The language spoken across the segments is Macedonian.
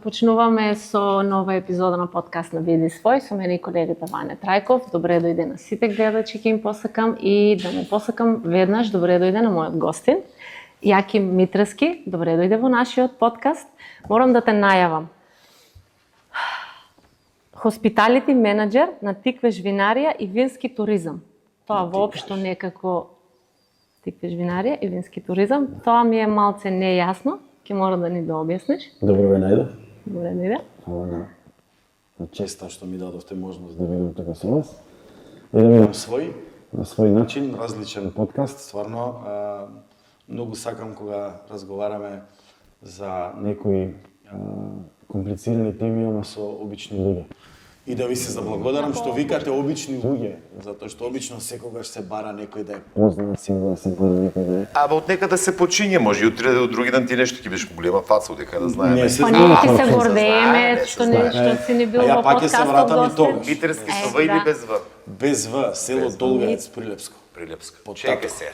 Започнуваме со нова епизода на подкаст на Биди свој, со мене и колегата Ваня Трајков. Добре дојде на сите гледачи, ќе им посакам и да му посакам веднаш добре дојде на мојот гостин, Јаким Митревски. Добре дојде во нашиот подкаст. Морам да те најавам. Хоспиталити менеджер на Тиквеш винарија и вински туризам. Тоа воопшто некако Тиквеш винарија и вински туризам. Тоа ми е малце нејасно. Ке мора да ни да објасниш. Добро ве најдов. Добре дојде. Фала на честа што ми дадовте можност да видам тука со вас. И да видам на свој начин, различен подкаст. Стварно, многу сакам кога разговараме за некои комплицирани теми, ама со обични луѓе. И да ви се заблагодарам што викате обични луѓе, затоа што обично секогаш се бара некој да е познат, сигурно се бара некој да е. Абе од некаде се почиње, може и утре од други ден ти нешто ќе бидеш голема фаца дека да знаеме. Па ние ќе се гордееме што си не бил во подкастот гостин. Митревски со В или без В? Без В, село Долгаец, Прилепско. Прилепско. Чекај се.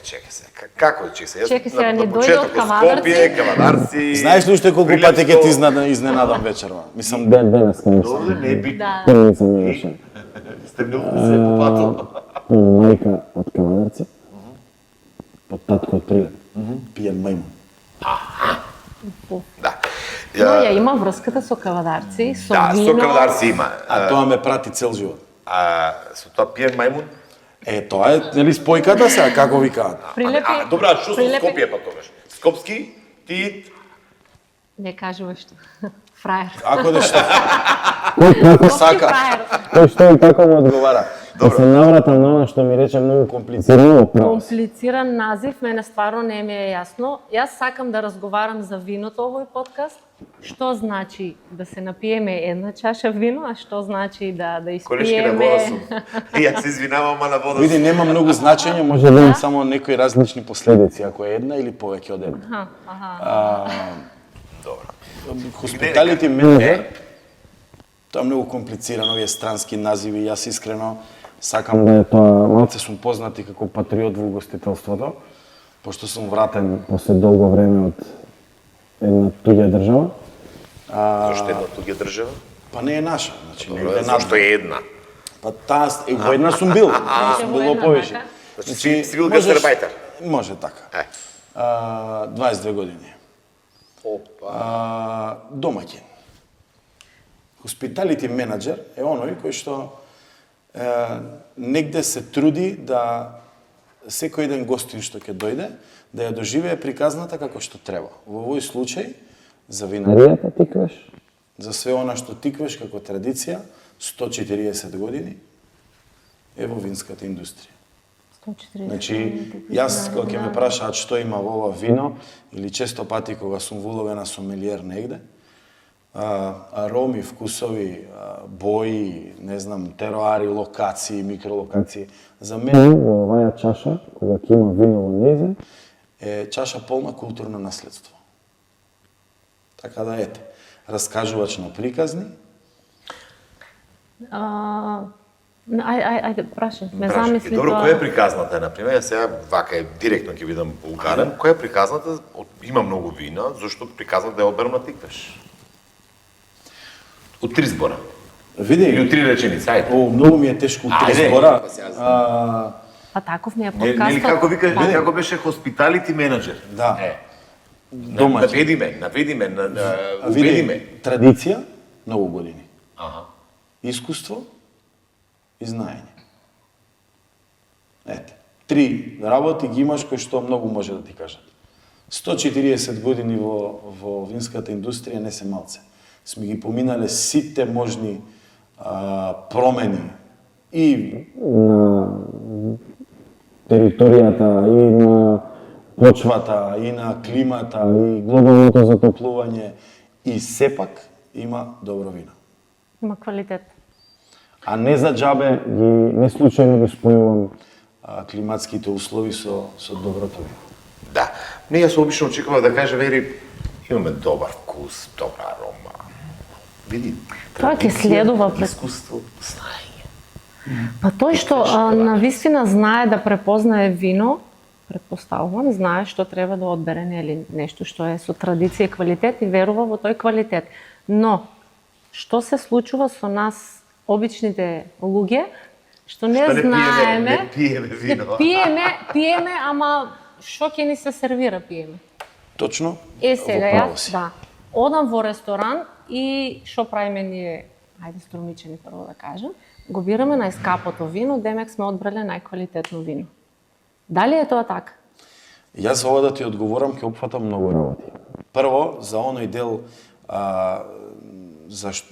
Како чекај се? Чекај се, не дојде од Кавадарци. Скопје, Кавадарци. Знаеш ли уште колку пати ќе ти изненадам вечерва? Мислам денес кога Добре, не би. Први сам имаше. Стремнувам се по патот. Мајка од Кавадарци, под татко од Прилеп. пиен мајмун. Да. Но ја има врската со Кавадарци, со Да, вино. со Кавадарци има. А тоа ме прати цел живот. Со тоа пиен мајмун? Тоа е, нели, спојката сега, како викаат? Прилепи. Добра, што со Прилепи. Скопје па тогаш? Скопски, ти Не кажуваш што. Фраер. Ако да што? Скопски Сака. фраер. Тој што и како му одговара. Да се навратам на она што ми рече многу комплицирано. Комплициран назив, мене стварно не ми е јасно. Јас сакам да разговарам за виното овој подкаст. Што значи да се напиеме една чаша вино, а што значи да колешки на испиеме... вода сум. Јас се извинавам, ама на вода Види, сум. нема многу значење, може да има само некои различни последици, ако е една или повеќе од една. Добро. Хоспиталити менеджер, тоа е многу комплицирано, овие странски називи, јас искрено сакам да е тоа, малце сум познати како патриот во угостителството, пошто сум вратен После долго време од една туѓа држава. Зашто една туѓа држава? па не е наша, значи не Добро, е зашто е една? Па таа во една сум бил, сум бил во повеќе. Значи си бил можеш- гастарбајтер? Може така. 22 години. Опа. Домаќин. Хоспиталити менеджер е оној кој што негде се труди да секој ден гостин што ќе дојде, да ја доживее приказната како што треба. Во овој случај, за винаријата Тиквеш. за све она што Тиквеш како традиција, 140 години, е во винската индустрија. 140. Значи, јас кога ќе ме прашаат што има во ова вино, или често пати кога сум вуловена сомелиер негде, ароми, вкусови, бои, не знам, тероари, локации, микролокации, за мене Во оваа чаша, кога ќе има вино во нејзе, е чаша полна културно наследство. Така да ете, раскажувач на приказни, Ајде, прашај, ме замисли Добро, тоа. која е приказната, например, јас сега вака е директно ќе бидам вулгарен, која е приказната, има многу вина, зашто приказната да ја одберам на Тиквеш? Од 3 збора. види, Или од 3 реченици, ајде. многу ми е тешко од три Ајде. збора. Па таков ми е Нели подкастот. како викаш, како беше хоспиталити менеджер? Да. Наведиме, убедиме. Традиција, многу години. Аха. Искуство и знаење. Ете, 3 работи ги имаш кои што многу може да ти кажат. 140 години во винската индустрија не се малце. Сме ги поминале сите можни промени и на територијата и на почвата, и на климата, и глобалното затоплување, и сепак има добро вино. Има квалитет. А не за џабе не случајно ги спојувам климатските услови со доброто вино. Да. Не, јас обично очекував да каже, вери, имаме добар вкус, добра арома. Види, Тоа ќе следува пред... искуство, знаење. Па тој што на вистина знае да препознае вино, предпоставувам, знае што треба да одбере, нели, нешто што е со традиција и квалитет и верува во тој квалитет. Но, што се случува со нас, обичните луѓе, што не Што знаеме, не пиеме вино. пиеме, ама што ќе ни се сервира пиеме. Точно. Сега во право јас, си. да, одам во ресторан и што правиме ние, ајде струмичени прво да кажем, го бираме најскапото вино, демек сме одбрале најквалитетно вино. Дали е тоа така? Јас ова да ти одговорам ќе опфатам многу работи. Прво, за оној дел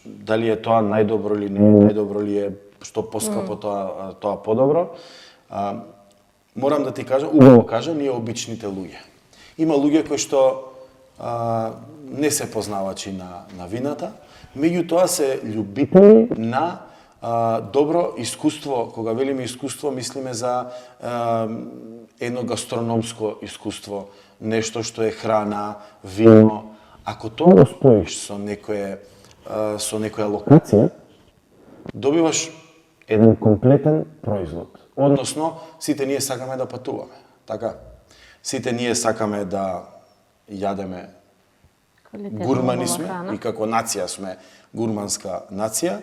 дали е тоа најдобро или не е најдобро ли е, што поскапо тоа подобро. Морам да ти кажам, убаво кажа, ние обичните луѓе. Има луѓе кои што не се познавачи на вината, меѓутоа се љубители на добро искуство. Кога велиме искуство, мислиме за едно гастрономско искуство, нешто што е храна, вино. Ако тоа го споиш со некоја локација, добиваш еден комплетен производ. Односно, сите ние сакаме да патуваме, така? Сите ние сакаме да јадеме, гурмани сме и како нација сме гурманска нација.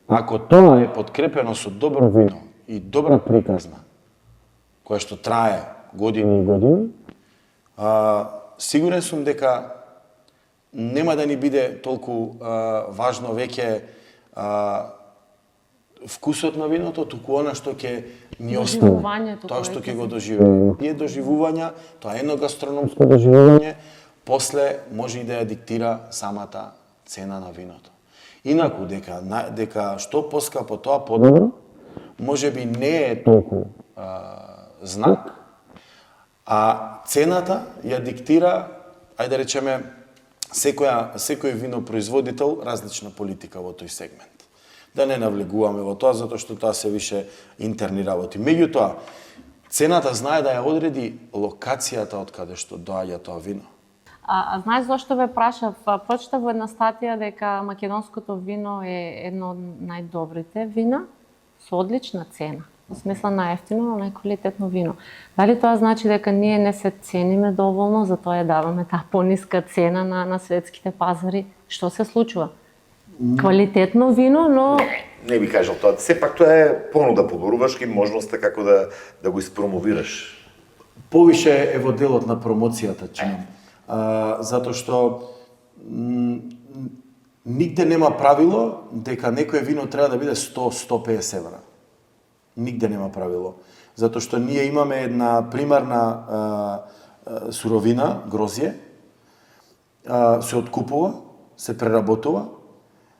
Ако тоа е подкрепено со добро вино и добра приказна, која што трае години и години, сигурен сум дека нема да ни биде толку важно веќе вкусот на виното, туку она што ќе ни остане, тоа што ќе го доживееме. Тие доживувања, тоа е едно гастрономско доживување, после може и да ја диктира самата цена на виното. Инаку, дека што поскапо тоа подобро, може би не е толку знак, а цената ја диктира, ајде да речеме, секој винопроизводител различна политика во тој сегмент. Да не навлегуваме во тоа, затоа што тоа се више интерни работи. Меѓутоа, цената знае да ја одреди локацијата од каде што доаѓа тоа вино. Знаеш зашто ве прашав? Прочитав во една статија дека македонското вино е едно од најдобрите вина со одлична цена. Во смисла најефтино, но најквалитетно вино. Дали тоа значи дека ние не се цениме доволно, затоа ја даваме таа пониска цена на светските пазари? Што се случува? Квалитетно вино, но... Не би кажал тоа. Сепак тоа е понуда поборуваш и можноста како да го испромовираш. Повише е во делот на промоцијата, чинам. Затоа што нигде нема правило дека некое вино треба да биде 100-150 евра. Нигде нема правило. Затоа што ние имаме една примарна суровина, грозје, се откупува, се преработува.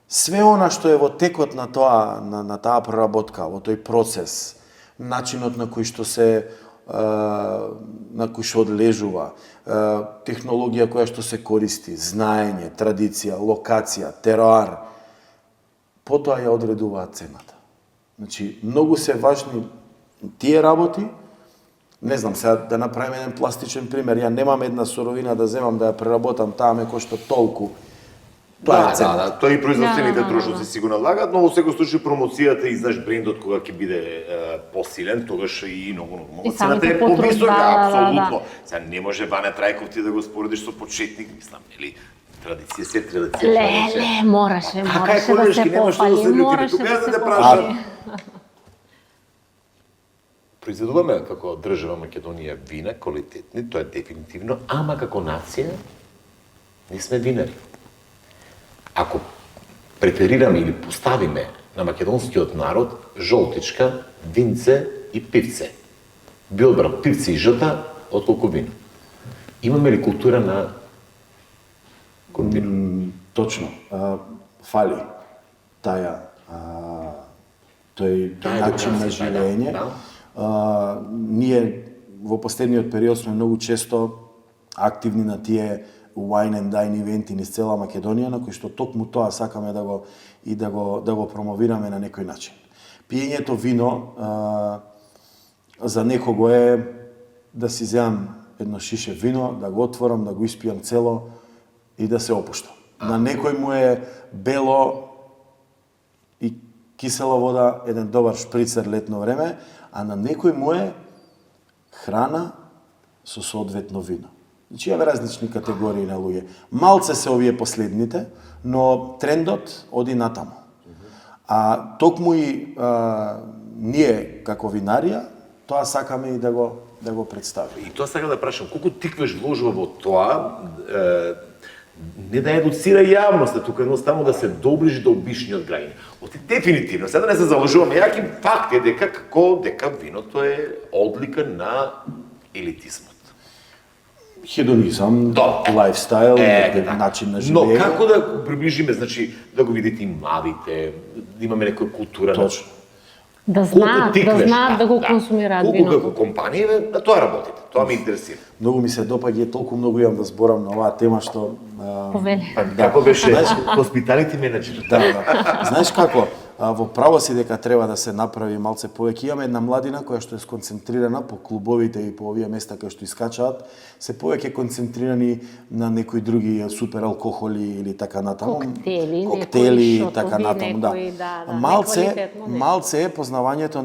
Све она што е во текот на таа преработка, во тој процес, начинот на кој што одлежува, технологија која што се користи, знаење, традиција, локација, тероар, потоа ја одредуваат цената. Значи, многу се важни тие работи. Не знам, сега да направиме еден пластичен пример. Ја немам една суровина да земам да ја преработам, таа ме кошта толку. Тоа е цената. Тоа и производствените трошоци си го надлагаат, но во секој случај промоцијата и знаеш брендот кога ќе биде посилен, тогаш и многу цената е повисока, апсолутно. Сега не може Ване Трајков ти да го споредиш со почетник, мислам, нели? Традиција се традиција. Леле, мораше да се пофали, мораше да се пофали. Произведуваме како држава Македонија вина квалитетни, тоа е дефинитивно, ама како нација не сме винари. Ако преферираме или поставиме на македонскиот народ жолтичка, винце и пивце, би одбрал пивце и жълта отколку вино. Имаме ли култура на вино? Точно. Фали тој начин на живење. Ние во последниот период сме многу често активни на тие wine and dine ивенти низ цела Македонија, на кои што токму тоа сакаме да го промовираме на некој начин. Пиењето вино за некого е да си земам едно шише вино, да го отворам, да го испијам цело и да се опуштам. На некој му е бело и кисела вода, еден добар шприцер летно време, а на некој му е храна со соодветно вино. Значи имаме различни категории на луѓе. Малце се овие последните, но трендот оди натаму. А токму и ние како винарија, тоа сакаме и да го представиме. И тоа сакам да прашам, колку тиквеш вложува во тоа, не да едуцира јавноста, тука едноставно да се доближи до обичниот граѓаnin. Оти дефинитивно, сега да не се заложуваме, јаки факт е дека виното е одлика на елитизмот. Хедонизам, лајфстайл, начин на Но живење. како да го приближиме, значи, да го видите и младите, да имаме некоја култура. Точно. Да знаат да го консумираат Колку виното. како компанија, на тоа работите, тоа ме интересира. Многу ми се допаѓа и толку многу имам да зборам на оваа тема што Повели. Па како беше hospitality manager? да. Знаеш како? Во право си дека треба да се направи малце повеќе. Имаме една младина која што е сконцентрирана по клубовите и по овие места кои што искачаат, се повеќе концентрирани на некои други супер алкохоли или така натаму. Коктели, и така натаму, да. Малце е познавањето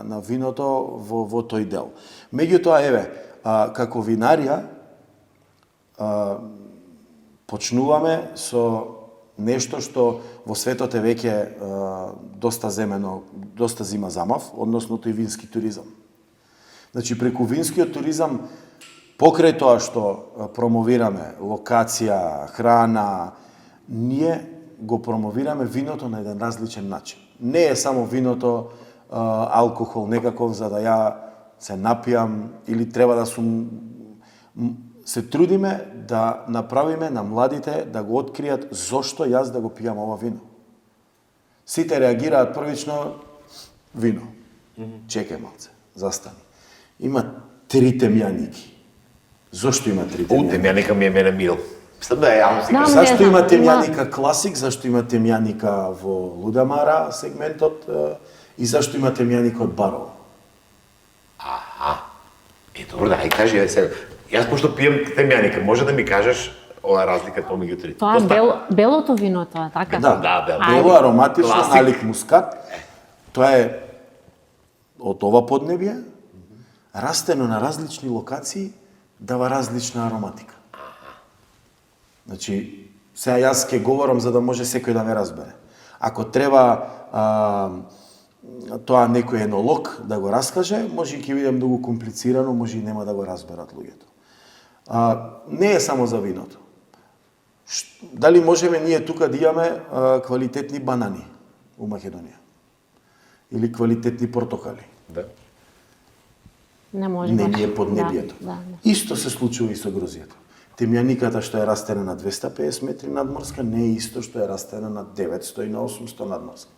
на виното во тој дел. Меѓутоа, еве, како винарија почнуваме со нешто што во светот е веќе доста зима замав, односно тој вински туризам. Значи, преку винскиот туризам, покрај тоа што промовираме локација, храна, ние го промовираме виното на еден различен начин. Не е само виното алкохол некаков за да ја се напијам или треба да сум... Се трудиме да направиме на младите да го откријат зошто јас да го пијам ова вино. Сите реагираат првично вино. Чекај малце, застани. Има 3 темјаники. Зошто има 3 темјаника? Темјаника ми е мене мил. Мислам да е јавно си Да, кажа. Зашто не има знам, темјаника класик, зашто има темјаника во Лудамара сегментот и зашто има темјаника од барово? Добро, да, и кажи, сега. Јас пошто пијам темјаника, може да ми кажеш ова разликата помеѓу трите? Тоа е белото вино, тоа, така? Да, Бело, ароматично, Класик. налик мускат. Тоа е од ова поднебје, растено на различни локации, дава различна ароматика. Значи, сега јас ќе говорам за да може секој да ме разбере. Ако треба тоа некој енолог да го раскаже, може и ќе видам многу комплицирано, може и нема да го разберат луѓето. Не е само за виното. Дали можеме ние тука да имаме квалитетни банани у Македонија? Или квалитетни портокали? Да. Не може Не баш. ни е поднебието. Да. Исто се случува и со грозијата. Темјаниката што е растена на 250 метри надморска не е исто што е растена на 900 и на 800 надморска.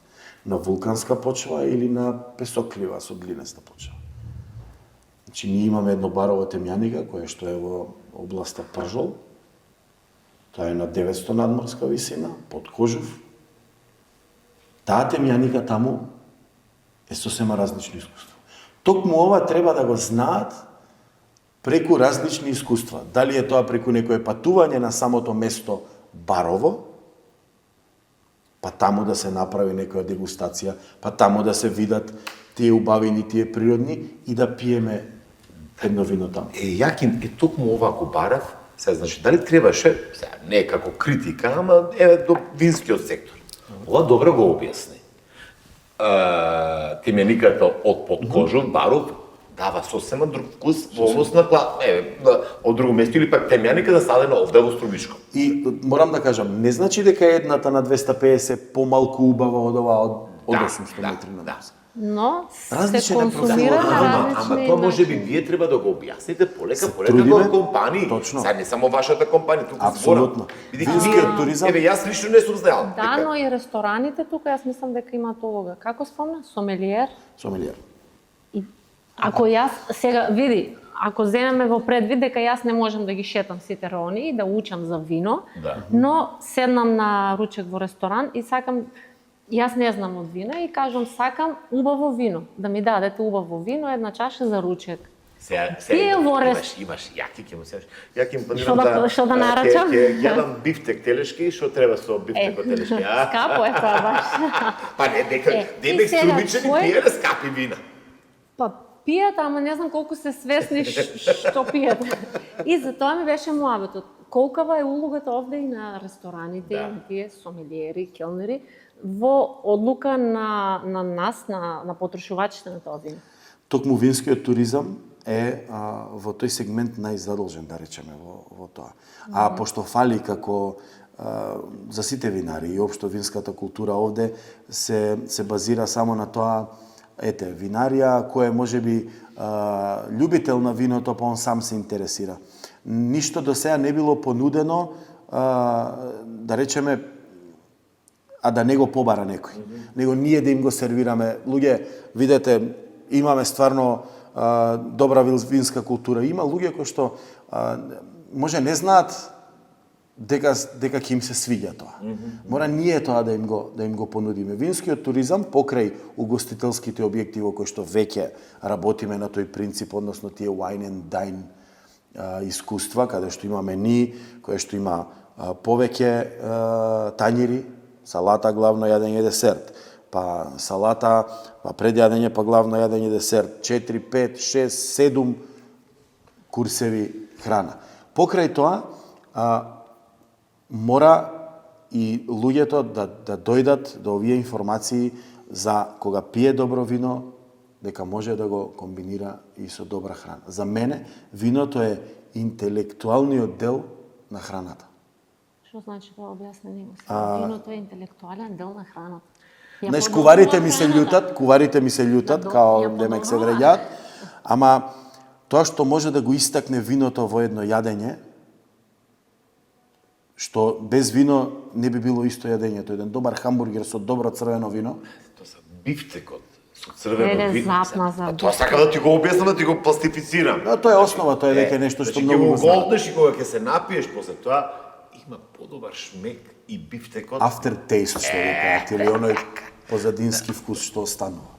На вулканска почва или на песоклива со глинеста почва. Значи, ние имаме едно барово темјаника, кое што е во областа Пржол. Тоа е на 900 надморска висина, под Кожув. Таа темјаника таму е сосема различно искуство. Токму ова треба да го знаат преку различни искуства. Дали е тоа преку некое патување на самото место барово, па таму да се направи некоја дегустација, па таму да се видат тие убавини, тие природни и да пиеме едно вино таму. Јакин, токму ова го барав, сега, значи, дали требаше, сега, не како критика, ама до винскиот сектор. Ова добро го објасни. Темјаниката од Подкожов, баров, дава сосема друг вкус во однос на од друго место или пак темјаника засадена овде во Струмишко. И морам да кажам, не значи дека едната на 250 помалку убава од оваа од 800 метри на нас. Но се Различен е консумира профилот. на Ама различни тоа може би начини. вие треба да го објасните полека Се како трудиме. компании. Точно. Сега не само вашата компанија, туку Апсолутно. Винскиот туризам- Еве јас лично не сум знаел. Да, но и рестораните тука, јас мислам дека имаат овога. Како спомна? Сомелиер. Сомелиер. Ако јас сега види, ако земеме во предвид дека јас не можам да ги шетам сите рони и да учам за вино, Да. но седнам на ручек во ресторан и сакам, јас не знам од вина и кажам сакам убаво вино, да ми дадете убаво вино, една чаша за ручек. Сега Тие во имаш јаки ќе му сеаш. Јаки им Што да нарачам? Ќе јадам бифтек телешки, што треба со бифтек телешки, а? Скапо е тоа баш. Па не, дека и демек сега струмичани твој- пиеле скапи вина. Па Пијат, ама не знам колку се свесни што пијат. И затоа ми беше муабетот. Колкава е улогата овде и на рестораните, и на тие сомелиери, келнери, во одлука на нас, на потрошувачите на тоа вино? Токму винскиот туризам е во тој сегмент најзадолжен, да речеме, во тоа. А пошто фали како за сите винари и општо винската култура овде се базира само на тоа, ете, винарија кој е можеби љубител на виното, па он сам се интересира. Ништо до сега не било понудено, да речеме, а да не го побара некој. Него ние да им го сервираме. Луѓе, видете, имаме стварно добра винска култура. Има луѓе кои што може не знаат дека ќе им се свиѓа тоа. Мора ние тоа да им го понудиме. Винскиот туризам покрај угостителските објекти во кои што веќе работиме на тој принцип, односно тие wine and dine искуства, каде што има мени, кое што има повеќе тањери, салата, главно јадење, десерт. Па салата, па пред јадење, па главно јадење, десерт. 4, 5, 6, 7 курсеви храна. Покрај тоа, мора и луѓето да дојдат до овие информации за кога пие добро вино, дека може да го комбинира и со добра храна. За мене, виното е интелектуалниот дел на храната. Што значи тоа, објасни него? Виното е интелектуален дел на храната. Знаеш, куварите ми се љутат, као демек се вреѓаат, ама тоа што може да го истакне виното во едно јадење, што без вино не би било исто јадењето. Еден добар хамбургер со добро црвено вино. Тоа са бифтекот со црвено вино. А тоа сака да ти го објаснам, да ти го пластифицирам. Но тоа е основа, тоа е веќе нешто што многу го знаат. Голтнеш и кога ќе се напиеш после тоа, има подобар шмек и бифтекот. Aftertaste, што викаат, или оној позадински вкус што останува.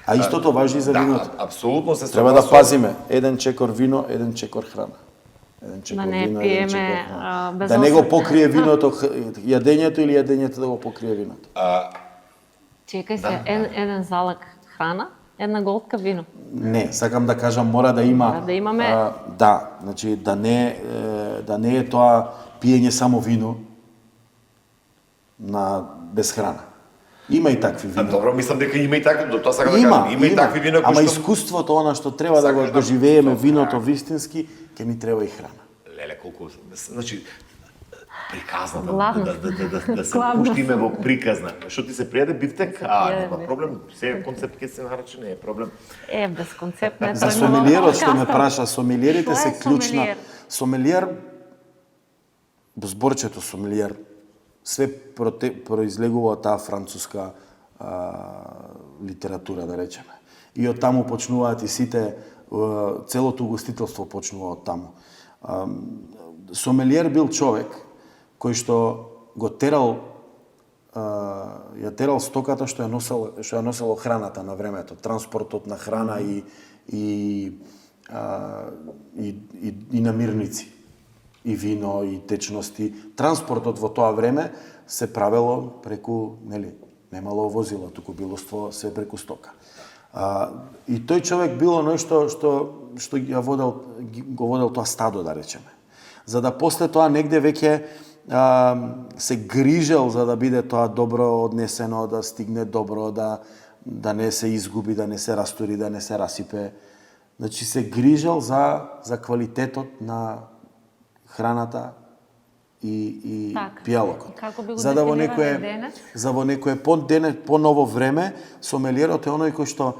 А истото важи и за виното. Апсолутно се Треба да пазиме еден чекор вино, еден чекор храна. Еден чекор Да не вино, пиеме еден чекор храна. без Да не го осет. покрие виното јадењето или јадењето да го покрие виното. Чекај се, еден залак храна, една голтка вино. Не, сакам да кажам, мора да има... Мора да имаме... да, значи да не е тоа пиење само вино без храна. Има и такви вина. Добро, мислам дека има и такви, тоа сакам да кажам, има и такви вина кои ама што... искуството, она што треба да го доживееме виното вистински, ќе ни треба и храна. Леле, колку... Значи, приказната, Гладно. да се Гладно пуштиме сум. во приказна. Што ти се пријаде бифтек? Нема не. проблем. Сега концепт ќе се нарече, не е проблем. Без концепт не За тргнува сомелиерот што ме подкастот. праша, сомелиерите Што се е клучна. сомелиер? Сомелиер, зборчето сомелиер, све произлегува од таа француска литература, да речеме. И од таму почнуваат и сите, целото угостителство почнува од таму. Сомелиер бил човек кој што го терал ја терал стоката што ја носело храната на времето, транспортот на храна и намирници, и вино, и течности. Транспортот во тоа време се правело преку, нели, немало возила, туку било се преку стока. И тој човек било нешто што го водел тоа стадо, да речеме. За да после тоа негде веќе се грижел за да биде тоа добро однесено, да стигне добро, да не се изгуби, да не се растури, да не се расипе. Значи се грижел за квалитетот на храната и пијалокот. Како би го За да во дефинирале денес? во некое по-ново време, сомелиерот е оној кој што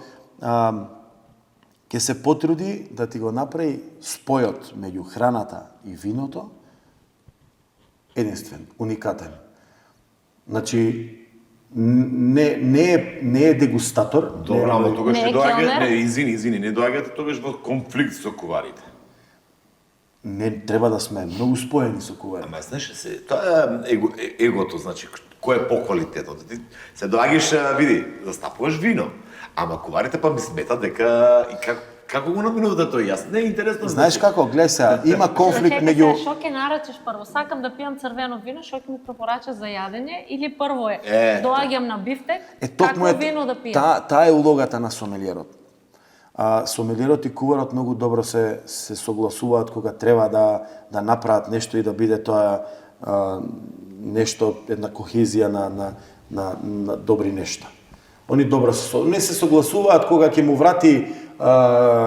ќе се потруди да ти го направи спојот меѓу храната и виното единствен, уникатен. Значи, не е дегустатор. Добро, ама тогаш Не не е доаѓа, келнер? не, извини, не доаѓате тогаш во конфликт со куварите. Не треба да сме многу споени со кувари. Ама знаеш, тоа е егото, значи кој е поквалитетот. Ти се доаѓаш, види, застапуваш вино, ама куварите па ми сметат дека и како го наминувате тоа јас? Не е интересно. Знаеш како, гледај сега, има конфликт Чекај меѓу се, што ќе нарачиш прво? Сакам да пијам црвено вино, што ќе ми препорачаш за јадење, или прво доаѓам на бифтек, токму какво вино да пијам? таа е улогата на сомелиерот. Сомелиерот и куварот многу добро се согласуваат кога треба да направат нешто и да биде тоа нешто, една кохезија на добри нешта. Они добро не се согласуваат кога ќе му врати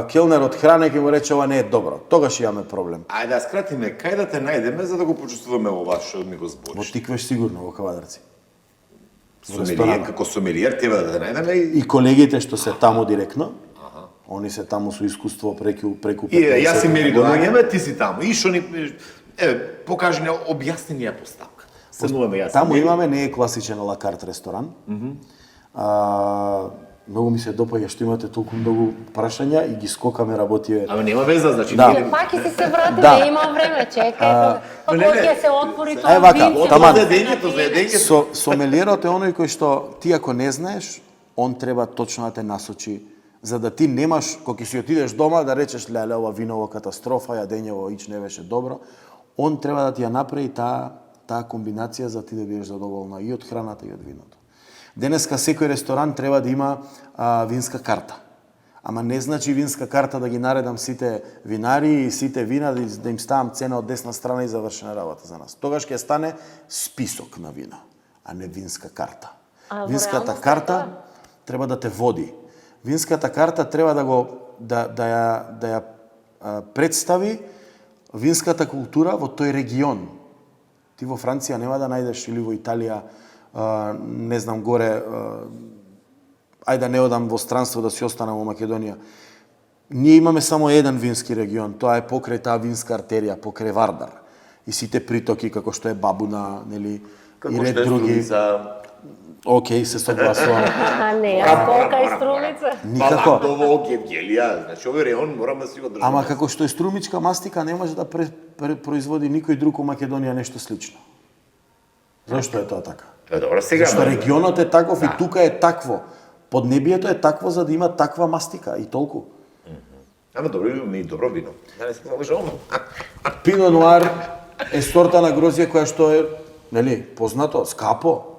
келнерот храна и ќе му рече ова не е добро. Тогаш имаме проблем. Ајде да скратиме, кај да те најдеме за да го почувствуваме ова што ми го Во збориш? Тиквеш сигурно, во Кавадарци. Сомелиер, како сомелиер треба да те најдеме И колегите што се таму директно, они се таму со искуство преку 15 јас си мери години. доаѓаме, ти си таму. И што ни покажи ни, објасни ни ја поставка. Седнуваме јас. Таму имаме, не е класичен алакарт ресторан. Многу ми се допаѓа што имате толку многу прашања и ги скокаме работиве. Ама нема веза, значи Да. ние- Пак и си се врати, Да. не има време, чекај. Па не, кога не. ќе се отвори тоа Е, вака, винце, таман. За едењето, за едењето. Сомелиерот е оној кој што ти ако не знаеш, он треба точно да те насочи за да ти немаш кога ќе си отидеш дома да речеш леле ова виново катастрофа, јадењево ич не беше добро. Он треба да ти ја направи таа комбинација за ти да бидеш задоволна и од храната и од виното. Денеска секој ресторан треба да има винска карта. Ама не значи винска карта да ги наредам сите винари и сите вина да им ставам цена од десна страна и завршена работа за нас. Тогаш ќе стане список на вина, а не винска карта. А во Винската реалност карта е треба да те води. Винската карта треба да ја представи винската култура во тој регион. Ти во Франција нема да најдеш или во Италија, не знам горе, ајде да не одам во странство да си останам во Македонија. Ние имаме само еден вински регион, тоа е покрај таа винска артерија, покрај Вардар. И сите притоки како што е Бабуна, нели, и ред други. Океј, се согласувам. А не, а колка е струмица? Никако. Дово Гевгелија, значи овој реон морам да си го држам. Ама како што е струмичка мастика, не може да производи никој друг у Македонија нешто слично. Зошто е тоа така? Добро, сега. Зашто регионот е таков и тука е такво. Поднебието е такво за да има таква мастика и толку. Ама добро, имаме и добро вино. Да не се лажуваме. Пино нуар е сорта на грозје која што е, нели, познато, скапо.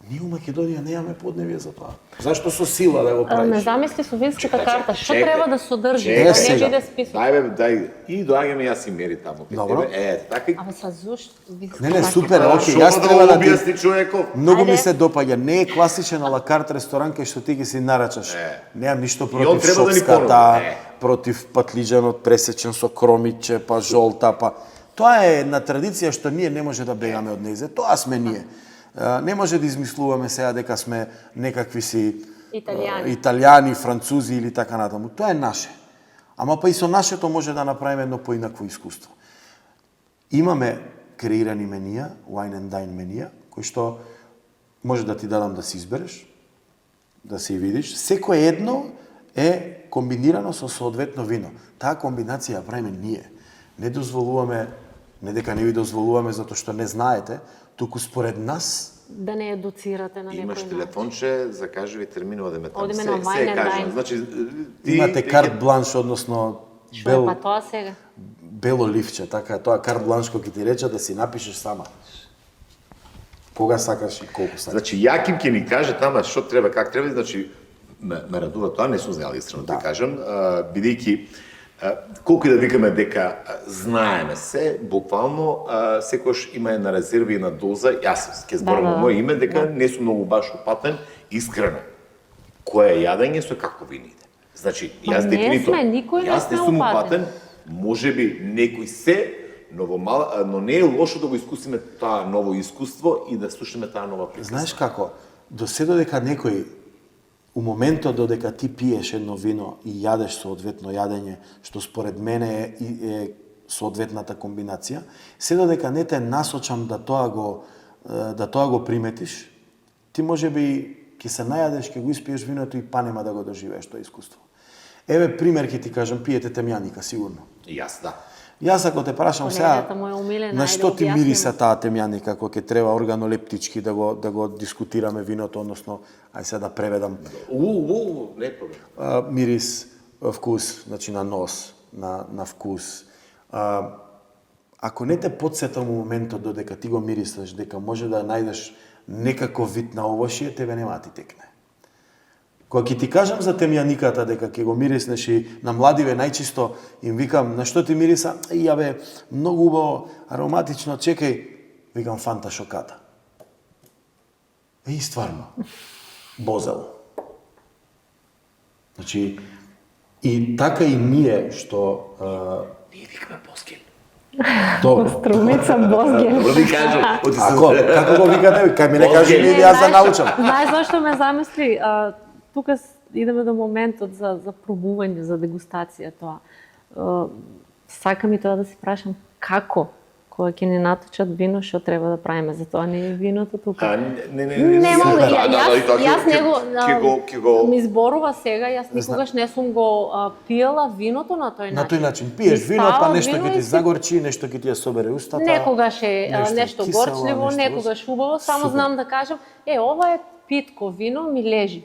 Ние у Македонија немаме поднебие за тоа. Зашто со сила да го Не правиш? замисли со винската карта, што чекај. треба да содржи, Чекај да не сега. биде список. Дај, и доаѓаме јас и Мери таму. кај Добро. тебе. Така. Абе са зошто винската Не, супер, карта? окей, Шо јас да треба да го ти... објасни човеков? Многу ми Ајде. се допаѓа. Не е класичен алакарт ресторан кај што ти ги си нарачаш. Немам ништо он против треба да ни шопската, понуди. против патлиџанот пресечен со кромиче, па жолта, па... Тоа е една традиција што ние не може да бегаме од нејзе. Тоа сме ние. Не може да измислуваме сега дека сме некакви си италијани, французи или така натаму. Тоа е наше. Ама па и со нашето може да направиме едно поинакво искуство. Имаме креирани менија, wine and dine менија, кои што може да ти дадам да си избереш, да се видиш. Секое едно е комбинирано со соодветно вино. Таа комбинација ја правиме ние. Не дозволуваме, не дека не ви дозволуваме затоа што не знаете, туку според нас Да не едуцирате на некој Имаш начин. телефонче, закажи термин, одеме таму. Одиме Се на Wine and кажам. Dine. Значи, ти имате карт бланш, односно Што е па тоа сега? бело ливче, така е, тоа карт бланш кој ќе ти рече да си напишеш сама. Кога сакаш и колку сакаш. Значи, Јаким ќе ни каже тама што треба, как треба, значи, ме радува тоа, не сум знаел искрено да кажам, бидејќи колку и да викаме дека знаеме се, буквално секојаш има една резерва и една доза, јас ќе зборам Да. моје име, дека не сум многу баш упатен, искрено. Кое е јадење со како вините. Значи, Ма јас не дефинитивно, сме, никој не јас не сме сум упатен. упатен, можеби некој се, но не е лошо да го искусиме тоа ново искуство и да слушаме таа нова приказна. Знаеш како, до се додека некој у моментот додека ти пиеш едно вино и јадеш соодветно јадење, што според мене е соодветната комбинација, се додека не те насочам да тоа го приметиш, ти можеби ќе се најадеш, ќе го испиеш виното и па нема да го доживееш тоа искуство. Еве пример ќе ти кажам, пиете темјаника сигурно. И јас, да. Јас ако те прашам сега, Колегата моја умилена, на ајде што ти објасни мириса ми. таа темјаника, кога ќе треба органолептички да го дискутираме виното, односно, ај сега да преведам, Не е проблем. мирис, вкус, значи на нос, на вкус. Ако не те подсетам у моментот додека ти го мирисаш, дека може да најдеш некаков вид на овошје, тебе нема да ти текне. Кога ќе ти кажам за темјаниката дека ќе го мириснеш и на младиве најчисто им викам на што ти мириса? Јабе, многу убаво, ароматично, чекај, викам фанта шоката. И стварно, бозел. Значи, и така и ние што Ние викаме Бозгел. добро. Струмица Бозгел. Добро ви кажам. Ако, како го викате, кај ми не кажи ми или јас да научам. Знаеш зашто ме замисли? Тука идеме до моментот за пробување, за дегустација тоа. Сакам и тоа да си прашам како кога ќе ни наточат вино, што треба да правиме, за тоа не е виното тука. Немам, јас него ми зборува сега, јас никогаш не сум го пиела виното на тој начин. На тој начин пиеш вино, па става нешто вино ќе и ти си- загорчи, нешто ќе ти ја собере устата. Некогаш е нешто нешто кисело, горчливо, нешто некогаш убаво, само Супер. знам да кажам, ова е питко вино, ми лежи.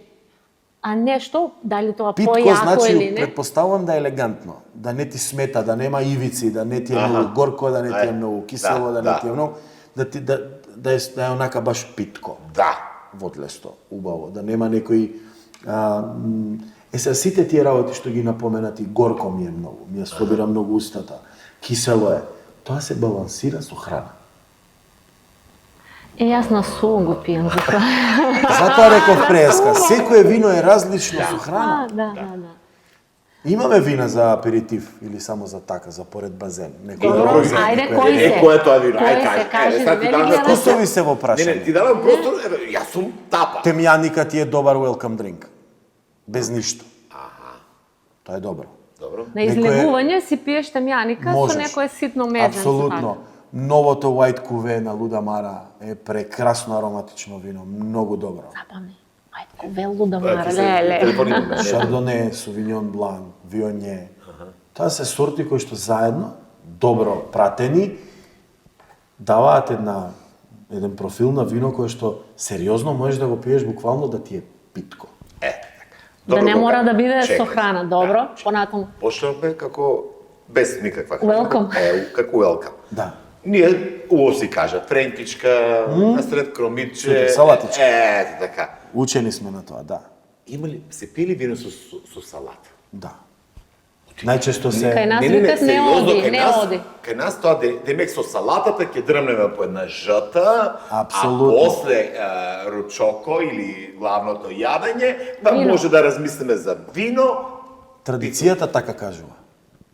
А нешто, дали тоа Питко појако значи, или не? предпоставувам да е елегантно, да не ти смета, да нема ивици, да не ти е многу горко, да не ти е многу кисело, да не ти е многу, да е онака баш питко. Да. Водлесто, убаво, да нема некои сега сите тие работи што ги напоменати, горко ми е многу, ми ја собира многу устата, кисело е. Тоа се балансира со храна. Јас на сол го пијам за тоа. Затоа реков преска, секое вино е различно со храна. Да. Имаме вина за аперитив или само за така, за поред базен? Добро, ајде, кој се? Кој е тоа вино? Кој Ај се, кажи, сега ти нели дам гледаш? Вкусови се во Не, прашање. ти давам простор, јас сум тапа. Темјаника ти е добар welcome drink. Без ништо. Тоа е добро. Добро. На излегување си пиеш темјаника со Можеш. некое ситно мезен. Апсолутно. Новото White Cuvée на Луда Мара е прекрасно ароматично вино, многу добро. Запомни. Ајде, ковелу да мара, Телефонирам леле. ме. Шардоне, Сувиньон Блан, Вионе. Тоа се сорти кои што заедно, добро пратени, даваат еден профил на вино кое што сериозно можеш да го пиеш буквално да ти е питко. Да не мора да биде со Чекај. храна, добро? Да, Понатаму. Почнавме како без никаква храна. Welcome. Како welcome. Да. Ние убаво си кажа, френкичка, насред кромитче. Супер, салатичка. Така. Учени сме на тоа, да. Има ли, се пие вино со салата? Да. Најчесто се Кај нас Не, викат не сериозно, оди, кај не нас- оди. Кај нас тоа демек со салатата ќе дрмнеме по една жата, Апсолутно. а после ручоко или главното јадење, да Вино. може да размислиме за вино. традицијата така кажува.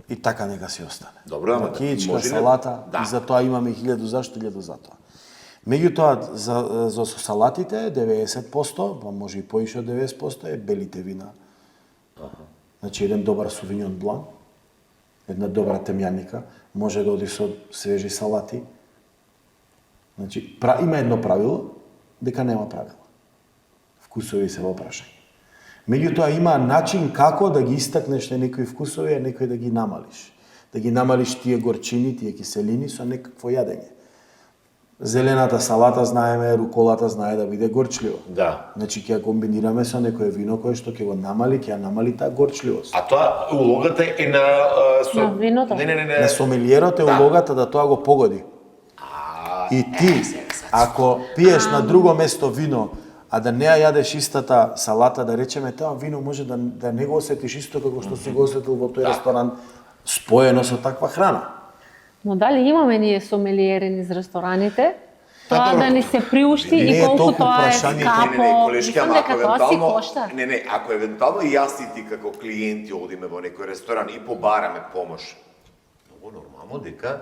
И така нека си остане. Добро, ама Ракијичка, може ли- салата, Да. и за тоа имаме 1000 зашто, 1000 затоа. Меѓутоа, за салатите 90%, па може и поише од 90% е белите вина. Значи, еден добар Сувиньон Блан, една добра темјаника, може да оди со свежи салати. Значи, има едно правило, дека нема правило. Вкусови се во прашање. Меѓутоа има начин како да ги истакнеш на некои вкусови, а некои да ги намалиш. Да ги намалиш тие горчини, тие киселини со некакво јадење. Зелената салата знаеме, руколата знае да биде горчлива. Да. Значи ќе ја комбинираме со некое вино кое што ќе го намали, ќе ја намали таа горчливост. А тоа улогата е на На виното. Не. На сомелиерот е улогата да тоа го погоди. И ти, ако пиеш на друго место вино, а да не ја јадеш истата салата, да речеме, тоа вино може да не го осетиш исто како што си го осетил во тој ресторан, споено со таква храна. Но дали имаме ние сомелиери низ рестораните? Тоа добро. да ни се приушти Не и е колку толку тоа е прашање. скапо. колешки, Мислам ама ако дека тоа си евентуално кошта. Не, ако евентуално и јас и ти како клиенти одиме во некој ресторан и побараме помош, многу нормално дека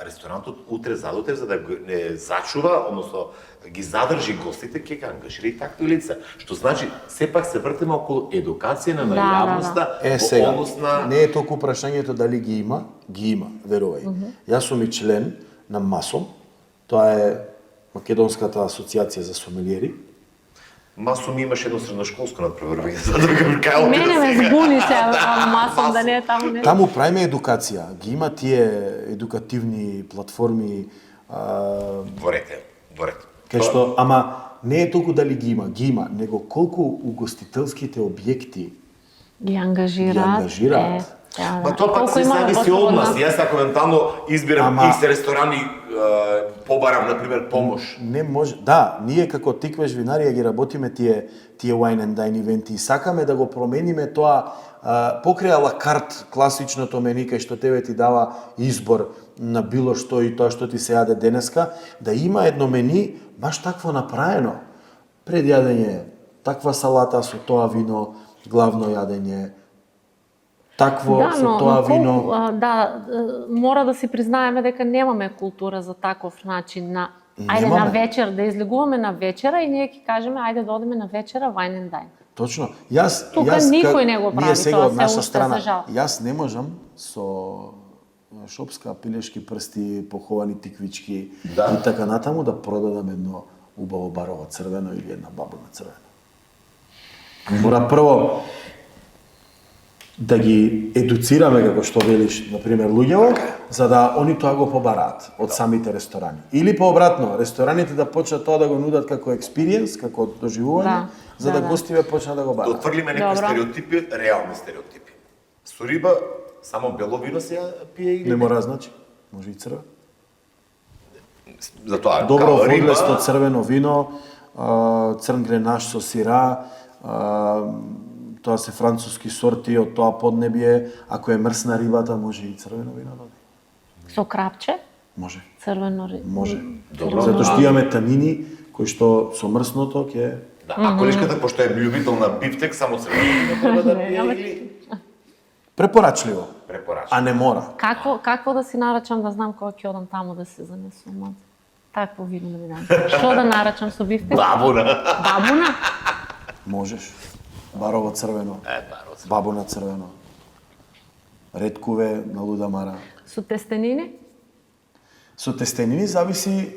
ресторанот утре задутре за да го не зачува, односно ги задржи гостите, ќе ги ангажира и такви лица. Што значи сепак се вртиме околу едукација на Да, јавноста Сега, во однос на не е толку прашањето дали ги има, верувај. Јас сум и член на МАСОМ, тоа е Македонската асоциација за сомелиери. Масум имаш едно средношколско надпреварување, за да го кажам. Мене ме збуни се, масом да не е таму не. Таму правиме едукација, ги има тие едукативни платформи, Дворете. кај што, ама не е толку дали ги има, него колку угостителските објекти Ги ги ангажираат. ангажираат. Ма тоа пак Колку се имаме зависи од нас. потребна- Јас ако евентуално избирам Ама- X ресторани, побарам, например, помош. Не може. Да, ние како Тиквеш винарија ги работиме тие wine and dine ивенти и сакаме да го промениме тоа покрај ала карт класичното мени кај што тебе ти дава избор на било што и тоа што ти се јаде денеска, да има едно мени баш такво направено. Пред јадење таква салата со тоа вино, главно јадење такво со тоа вино. Мора да си признаеме дека немаме култура за таков начин на ајде Немаме. на вечер, да излегуваме на вечера и ние ќе кажеме ајде да одиме на вечера wine and dine. Точно. Јас Тука никој не го прави ние сега тоа, од се наша уште страна. за жал. Јас не можам со шопска, пилешки прсти, поховани тиквички Да. и така натаму да продадам едно убаво барово црвено или една бабуна црвена. Мора прво да ги едуцираме, како што велиш, например, луѓево, за да они тоа го побараат од самите ресторани. Или пообратно, рестораните да почнат тоа да го нудат како експириенс, како доживување, за да гостиве почнат да го Да бараат. отфрлиме некои Добро. стереотипи, реални стереотипи. Со риба, само бело вино се ја пие или Не мора значи, може и црвено. Затоа, Добро као риба, водлесто црвено вино, црн гренаш со сира, тоа се француски сорти од тоа поднебие, ако е мрсна рибата, може и црвено вино да оди. Со крапче, Може. црвено Може. Добро. Затоа што имаме танини кои што со мрсното ќе Да, а колешката, пошто е љубител на бифтек, само црвено вино треба да пие ама- или препорачливо, препорача. а не мора. Какво да си нарачам да знам кога ќе одам таму да се занесувам? Такво вино да ми дам. Што да нарачам со бифтек? Бабуна. Бабуна? Можеш. Барово црвено, Баро. бабуна црвено. Редкове на луда мара. Со тестенини? Со тестенини зависи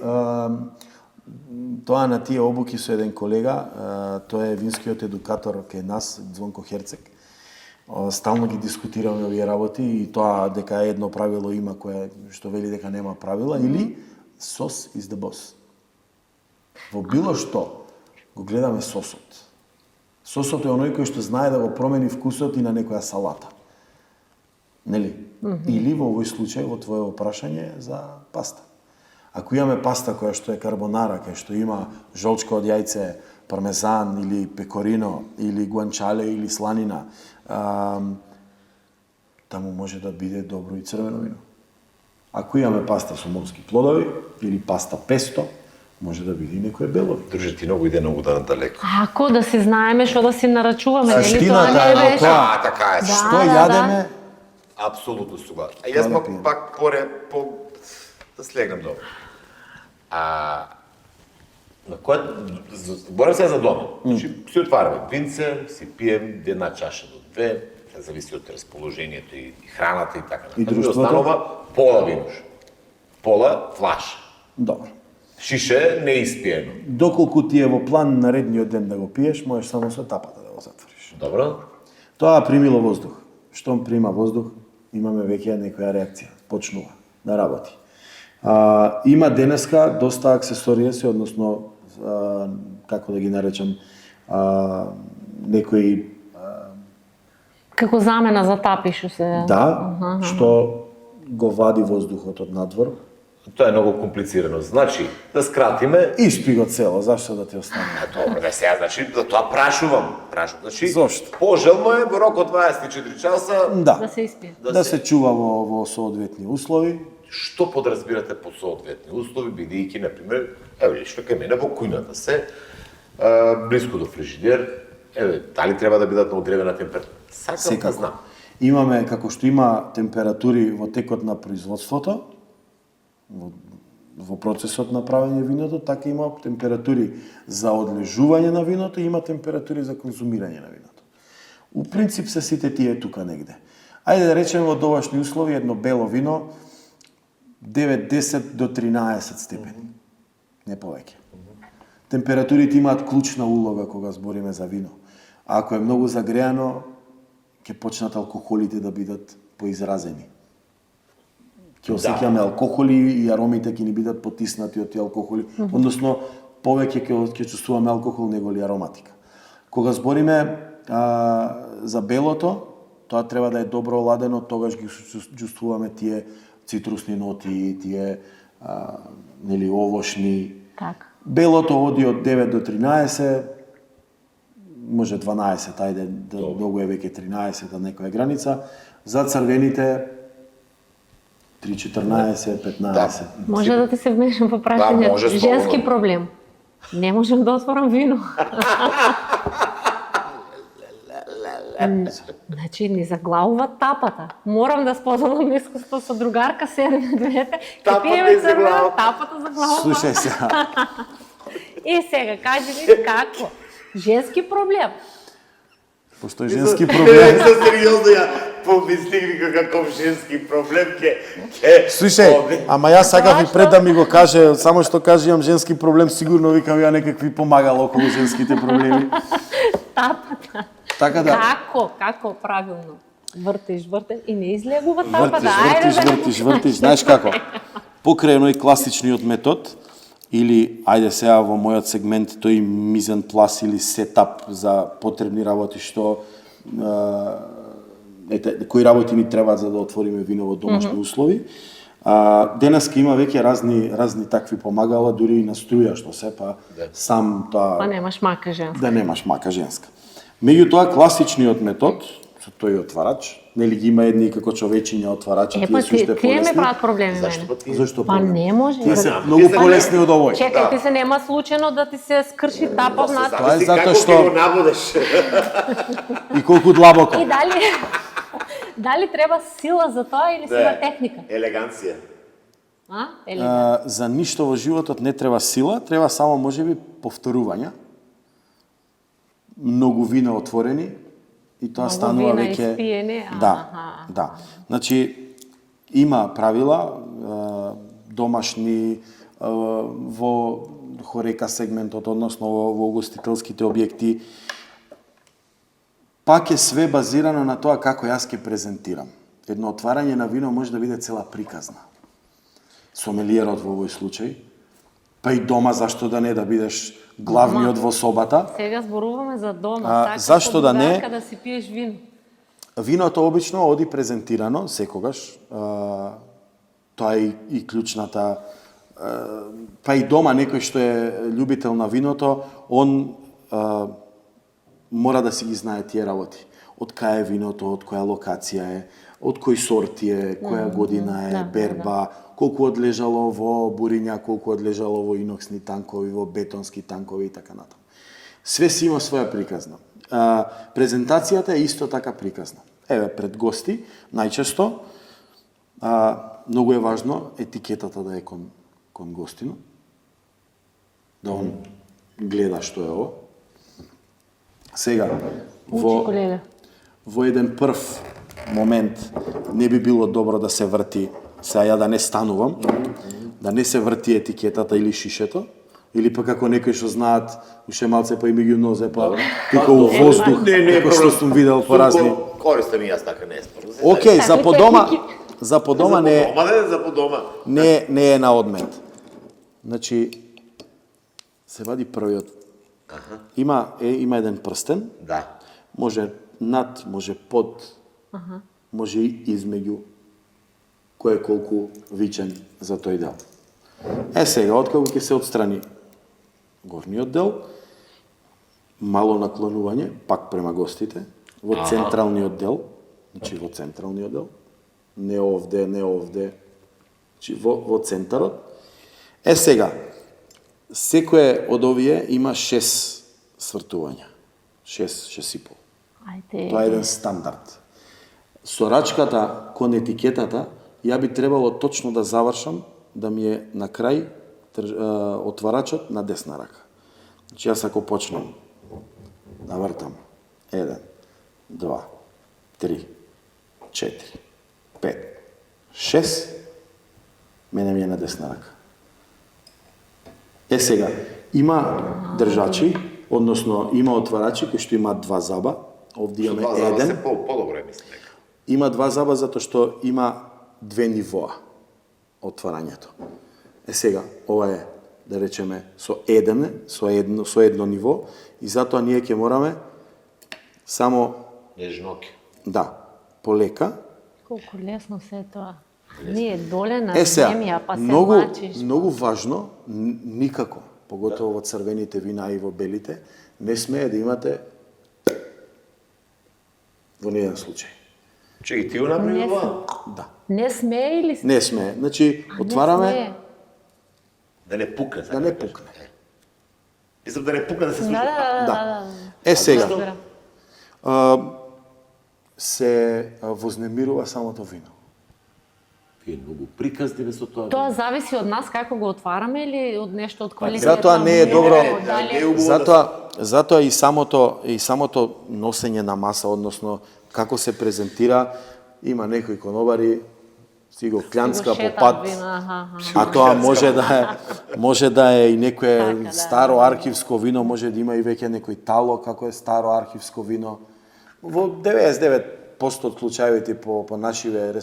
тоа на тие обуки со еден колега, тој е винскиот едукатор кај нас, Звонко Херцег. Стално ги дискутираме овие работи и тоа дека едно правило има кое што вели дека нема правила или сос is the boss. Во било што го гледаме сосот. Сосот е оној кој што знае да го промени вкусот и на некоја салата. Нели? Или во овој случај, во твое прашање за паста. Ако имаме паста која што е карбонара, кај што има жолчка од јајце, пармезан или пекорино, или гуанчале или сланина, таму може да биде добро и црвено вино. Ако имаме паста со морски плодови или паста песто, може да биде и некое бело вино. Друже, ти многу иде многу да надалеко. Ако да си знаеме што да си нарачуваме, нели Суштината тоа е не во беше? тоа. така е. Да. Што јадеме, Апсолутно сугласен. А Тоа јас да пак, пием. пак да слегнам добро. На која борам се за дома. Значи, си отвараме винце, си пием една чаша до две, зависи од расположението и храната и така. И друштвото? Останува пола винуш. Пола флаша. добро. Шише не испиено. Доколку ти е во план наредниот ден да го пиеш, можеш само со тапата да го затвориш. Добро? Тоа примило воздух. Штом прима воздух, имаме веќе некоја реакција. Почнува да работи. Има денеска доста аксесорија, односно, како да ги наречам, некои Како замена за тапишу се. што го вади воздухот од надвор. Тоа е многу комплицирано. Значи, да скратиме, Испи го цело, зашто да ти остане? добро, да сега, значи, за тоа прашувам. Значи, Зошто? пожелно е во рок од 24 часа Да Да. се испие. Да се чува во соодветни услови. што подразбирате по соодветни услови, бидејќи, например, еве, што кај мене во кујната се, блиску до фрижидер, еве, дали треба да бидат на одредена температура? Сакам да Секако. знам. Имаме, како што има температури во текот на производството, во процесот на правење виното, така има температури за одлежување на виното и има температури за конзумирање на виното. У принцип се сите тие тука негде. Ајде да речеме во домашни услови едно бело вино 9-10 до 13 степени. Не повеќе. Температурите имаат клучна улога кога збориме за вино. А ако е многу загреано, ќе почнат алкохолите да бидат поизразени. Ќе осеќаме алкохоли и аромите ќе ни бидат потиснати од тие алкохоли, односно повеќе ќе чувствуваме алкохол него ли ароматика. Кога збориме за белото, Тоа треба да е добро оладено, тогаш ги чувствуваме тие цитрусни ноти, тие нели овошни. Така. Белото оди од 9 до 13, може 12, ајде, многу е веќе 13 на некоја граница. За црвените 3-14, 15. Може да ти се вмешам во Да, прашање. може, Женски слободно. проблем. Не можам да отворам вино. Значи, ни заглавува тапата. Морам да споделам искуство со другарка, седеме двете, ќе Тапата пиеме и црвено, заглавува. тапата заглавува. Слушај сега, И сега, кажи ми како? Женски проблем. пошто е женски проблем. За сериозно ја помислих каков женски проблем ќе Слушај, ама јас сакав и пред да ми го каже, само што каже имам женски проблем, сигурно викам ја некакви помагала околу женските проблеми. Тапата. Така да, Како правилно? Вртиш и не излегува тапата. вртиш, знаеш како? Покрај едној класичниот метод, или, ајде сега во мојот сегмент, тој мизен плас или сетап за потребни работи што кои работи ни треба за да отвориме вино во домашни услови. Денеска има веќе разни такви помагала, дури и на струја, што се па сам тоа Па немаш мака женска. да немаш мака женска. Меѓутоа класичниот метод со тој отварач, нели ги има едни како човечиња отварачи, Па тие се уште тие ме полесни. прават проблеми Зашто мене. па ти? Зашто Па проблем? не може. Тие се Да. многу полесни од овој. Чекај, ти се нема случајно да ти се скрши тапа внатре. Тоа е затоа како што- ќе го набудеш. И колку длабоко. И дали треба сила за тоа или си има техника? Елеганција. За ништо во животот не треба сила, треба само можеби повторување. Многу вина отворени и тоа Многу станува вина веќе испиени, Да, аха. да. Значи има правила домашни во хорека сегментот, односно во угостителските објекти. Пак е све базирано на тоа како јас ќе презентирам. Едно отварање на вино може да биде цела приказна. Сомелиерот во овој случај, па и дома зашто да не да бидеш главниот во собата. Сега зборуваме за дома. Сакаш зашто да не? да си пиеш вино. Виното обично оди презентирано секогаш. Тоа е и клучната. Па и дома некој што е љубител на виното, он мора да си ги знае тие работи. Од кај е виното, од која локација е, од кој сорти е, која година е, берба, колку одлежало во буриња, колку одлежало во иноксни танкови, во бетонски танкови и така натаму. Све си има своја приказна. Презентацијата е исто така приказна. Еве, пред гости, најчесто, многу е важно етикетата да е кон гостино, да он гледа што е ово. Сега, Учи, колега. во еден прв момент не би било добро да се врти, сега ја да не станувам, да не се врти етикетата или шишето, или пак како некои што знаат, уште малце па и меѓу нозе, па тука у воздух, како што сум видел по разни. Користам и јас така не спорам. Океј, за по дома не За подома. не е на одмет. Значи, се вади првиот. Има еден прстен, Да. може над, може под, може и измеѓу, кој е колку вичен за тој дел. Сега, откако ќе се отстрани горниот дел, мало наклонување, пак према гостите, во централниот дел, значи во централниот дел, не овде, значи во центарот. Сега, секое од овие има 6 свртувања, 6 и пол. Ајде. Тоа е еден стандард. Со рачката кон етикетата, ја би требало точно да завршам, да ми е на крај отварачот на десна рака. Значи јас ако почнам да вртам 1, 2, 3, 4, 5, 6, мене ми е на десна рака. Сега, има држачи, односно има отварачи кои што имаат 2 заба, овде имаме еден. По-добро е, мислам. Има 2 заба затоа што има 2 нивоа отварањето. Сега, ова е, да речеме, со едно ниво и затоа ние ќе мораме само Нежноки. да, полека. Колку лесно се е тоа. Ние доле на Сега, земја, па се многу, мачиш. многу важно, никако, поготово во црвените вина и во белите, не смее да имате во ниеден случај. Чеки, ти го направи Не това? Да. Не смее или Не смее. Значи, отвараме Не смее. Да не пукне. да не пукне. Мислам да не пукне да се Да, слуша. да. Сега, Разбирам. се вознемирува самото вино. Вие многу приказни бе со тоа. Тоа зависи од нас како го отвараме или од нешто од квалитет. Затоа не е добро. Дали... Затоа и самото носење на маса, односно како се презентира, има некои конобари си го клянцка по пат, а тоа може да е и некое Така, да. старо архивско вино, може да има и веќе некој тало како е старо архивско вино. Во 99% од случаевите по нашиве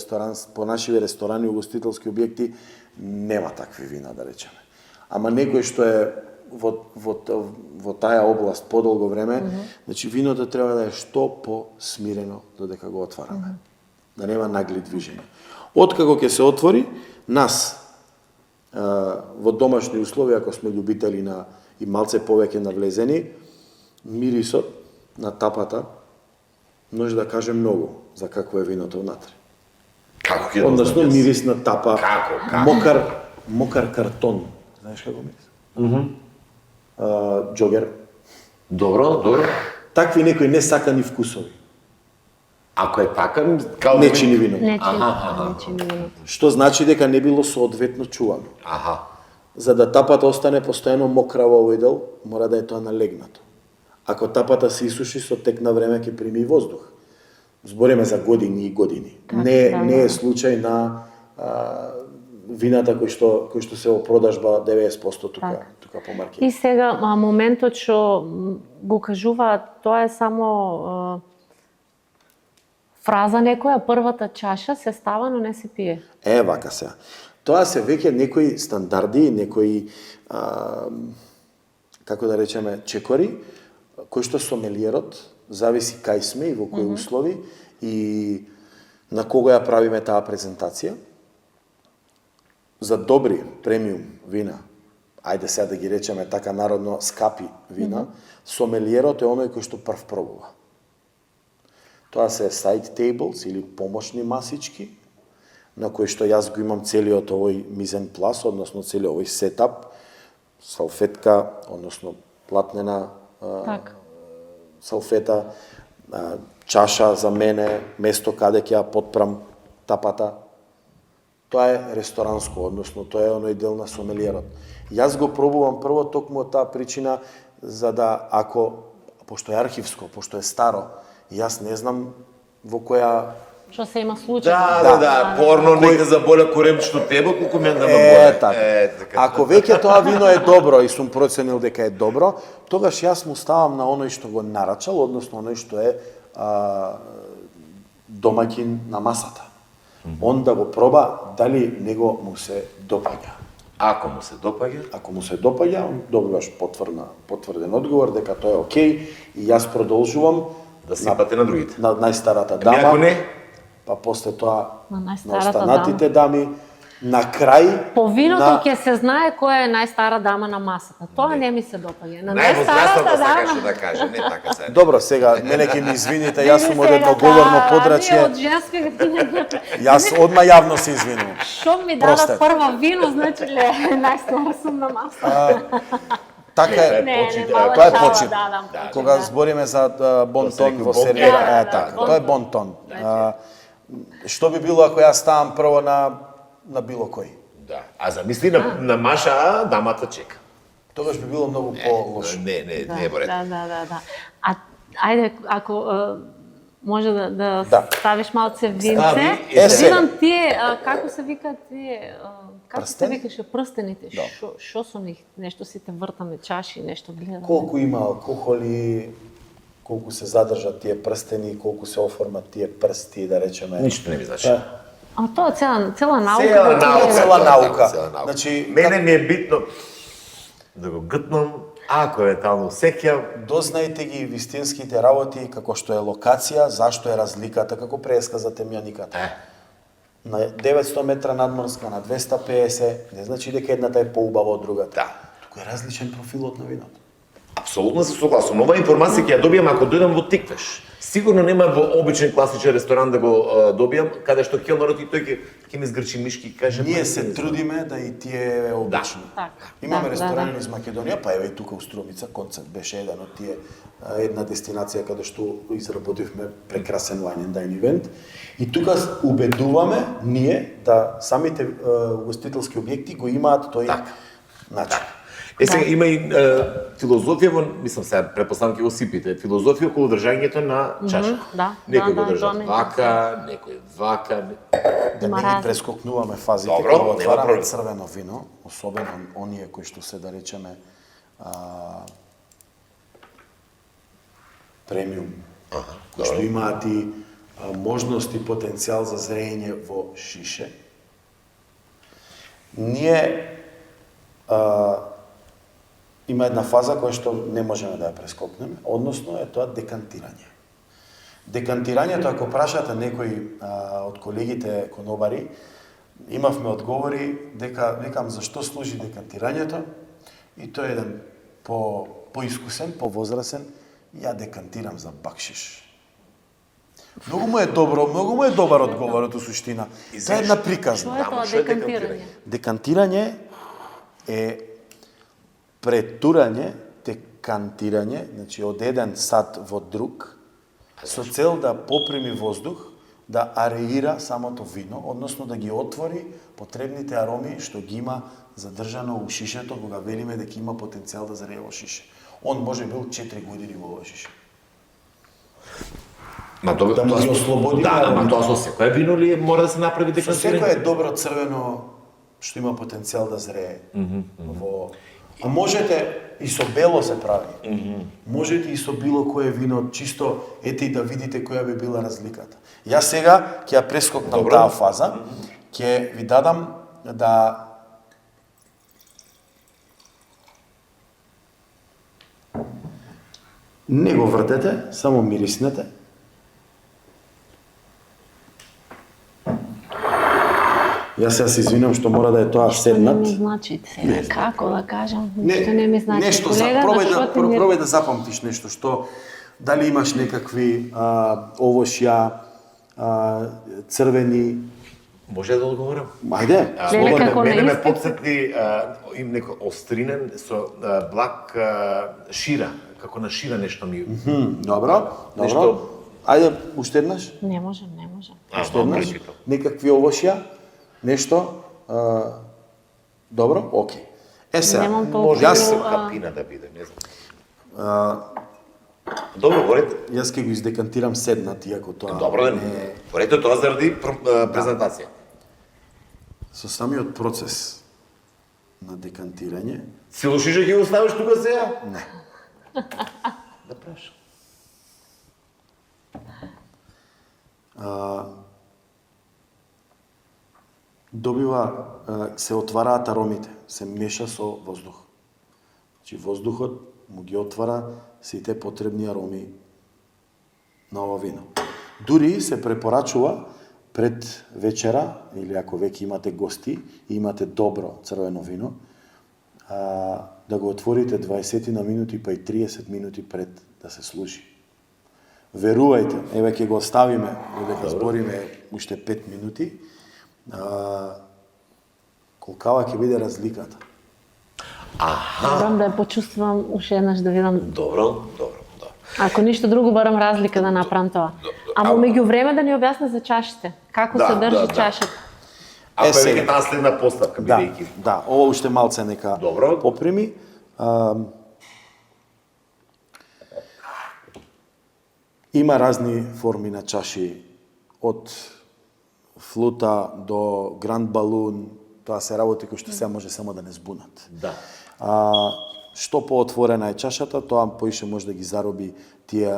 ресторани и угостителски објекти нема такви вина, да речеме. Ама некој што е во таа област подолго време, значи виното треба да е што посмирено додека го отвараме. Да нема нагли движење. Откако ќе се отвори, нас во домашни услови, ако сме љубители на и малце повеќе навлезени, мирисот на тапата може да каже многу за какво е виното внатре. Како ќе да Односно узнаеш? мирис на тапа, Како? мокар картон. Знаеш како мирис? Джогер. Добро. Такви некои несакани вкусови. Ако е така, као Не чини вино. Не Аха. чини вино. Што значи дека не било соодветно чувано. Аха. За да тапата остане постојано мокрава во идел, мора да е тоа налегнато. Ако тапата се исуши, со тек на време ќе прими и воздух. Збориме за години и години. Не е случај на вината кои што се во продажба 90% тука по маркет. И сега моментот што го кажуваат, тоа е само фраза некоја, првата чаша се става, но не се пие. Вака сега. Тоа се веќе некои стандарди, некои како да речеме чекори, кои што сомелиерот зависи кај сме и во кои услови и на кого ја правиме таа презентација. За добри премиум вина, ајде сега да ги речеме така народно скапи вина, сомелиерот е оној кој што прв пробува. Тоа се side tables или помошни масички, на кои што јас го имам целиот овој мизен плас, односно целиот овој сетап, салфетка, односно платнена салфета, чаша за мене, место каде ќе ја потпрам тапата. Тоа е ресторанско, односно тоа е оној дел на сомелиерот. Јас го пробувам прво токму од таа причина за да пошто е архивско, пошто е старо, јас не знам во која Што се има случај. Да, порно некој заболя коремчето тебе, колку мен да ме боле. Така. Ако веќе тоа вино е добро и сум проценил дека е добро, тогаш јас му ставам на оној што го нарачал, односно оној што е домаќин на масата. Он да го проба дали него му се допаѓа. Ако му се допаѓа, Ако му се допаѓа, добиваш потврден одговор дека тоа е окей и јас продолжувам да сипате на другите. на најстарата Ами ако дама, не, па после тоа На на најстарата останатите дами, на крај По виното ќе се знае која е најстара дама на масата. Тоа не ми се допаѓа. На најстарата сакаше дама. да каже, не така се. Добро, сега, мене ќе ми извините, јас сум од едно говорно Ние подрачје, од женски јас одма јавно се извинувам. Што ми Простете. дадат прва вино, значи ле, најстара сум на масата. Така е, мала тоа е шала, почит. да. Кога збориме за бонтон во бонтон. сервира, Да, така, бонтон. тоа е бонтон. Што би било ако јас ставам прво на било кој? Да. А замисли на Маша, дамата чека. Тогаш би било многу по-лошо. Не е боред. Да. А ајде, ако може да Да. ставиш малце винце. Стави, Видам тие, како се викаат тие, како се Прстени? викаше прстените? Да. Што со нив? Нешто сите вртаме, чаши, нешто гледаме. Колку има алкохоли, колку се задржат тие прстени, колку се оформат тие прсти, да речеме. Ништо не ми значи. А тоа цела наука. Цела да ти наука. е- Цела наука. Цела наука. Значи, Мене ми е битно да го гтнам, Ако евентуално сеќа, Дознајте ги вистинските работи, како што е локација, зашто е разликата, како преесказате мјаниката. На 900 метра надморска, на 250, не значи дека едната е поубава од другата. Да. Туку е различен профилот на виното. апсолутно се согласувам. Ова информација ќе ја добијам ако дојдам во Тиквеш. Сигурно нема во обичен класичен ресторан да го добијам, каде што келнерот и тој ќе ми згрчи мишки и каже... Ние се трудиме да и тие е обично. Така. Имаме ресторани из Македонија, па еве и тука у Струмица, Концерт беше еден од тие, една дестинација каде што изработивме прекрасен wine and dine event. И тука убедуваме ние да самите угостителски објекти го имаат тој начин. Сега има и филозофија во, мислам сега, претпоставам ќе го сипите, филозофија околу држањето на чаша. Некој го држат вака, некој вака. Да не ги прескокнуваме фазите, Добро, кога нема отвараме проблем. црвено вино, особено оние кои што се, да речеме, премиум, кои што имаат и можност и потенцијал за зрење во шише. Ние има една фаза која што не можеме да ја прескокнеме, односно е тоа декантирање. Декантирањето, ако прашате некои од колегите конобари, имавме одговори дека, викам, зашто служи декантирањето, и тој е еден поискусен, повозрасен, ја декантирам за бакшиш. Многу му е добар одговорот у суштина. Тоа е една приказна. Што е тоа декантирање? Декантирање е претурање, декантирање, значи од еден сат во друг, со цел да попреми воздух, да ареира самото вино, односно да ги отвори потребните ароми што ги има задржано у шишето, кога велиме дека има потенцијал да зрее во шише. Он може бил 4 години во овој шише. Ма тоа Да му ги ослободиме Да, ама аромите. тоа со секое вино ли мора да се направи Со декантирање? секое добро црвено што има потенцијал да зрее во... А можете и со бело се прави. Можете и со било кое вино, чисто ете и да видите која би била разликата. Јас сега ќе ја прескокнам Добро. таа фаза, ќе ви дадам да не го вртете, само мириснете. Јас сега се извинам што мора да е тоа Што не ми седнат. значи сега, како да кажам, ништо не ми значи. Нешто, Колега, пробај да запамтиш нешто, што дали имаш некакви овошја, црвени, Може да одговорам? ајде, Леле, слободно. како Мене ме на испит? потсети им некој остринен со блак шира, како на шира нешто ми. Добро, добро. Нешто- Ајде, уште еднаш, Не можам, не можам. уште еднаш. Некакви овошја, нешто, добро, окей. Е сега, Немам толку- Може јас, капина да биде, не знам. Добро, говорете. јас ќе го издекантирам седнат, иако тоа Добро, не е говорете тоа заради презентација. со самиот процес на декантирање. Силушише ќе го ставиш тука сега? Не. Да прашам. Добива, се отвараат аромите, се меша со воздух. Значи воздухот му ги отвара сите потребни ароми на ова вино. Дури се препорачува пред вечера, или ако веќе имате гости и имате добро црвено вино, да го отворите 20 на минути, па и 30 минути пред да се служи. Верувајте, еве ќе го оставиме, додека збориме уште 5 минути, колкава ќе биде разликата. Морам да ја почувствувам уште еднаш да видам. Добро, добро. Ако ништо друго, барам разлика да направам тоа. Ама меѓувреме да ни објасни за чашите. Како Да, се држи да. чашата? Ако е сега. веќе таа следна поставка, Да, бидејќи. да, ова уште малце нека Добро. попреми. Има разни форми на чаши, од флута до гранд балун, тоа се работи кои што сега може само да не збунат. Да. Што поотворена е чашата, тоа поише може да ги зароби тие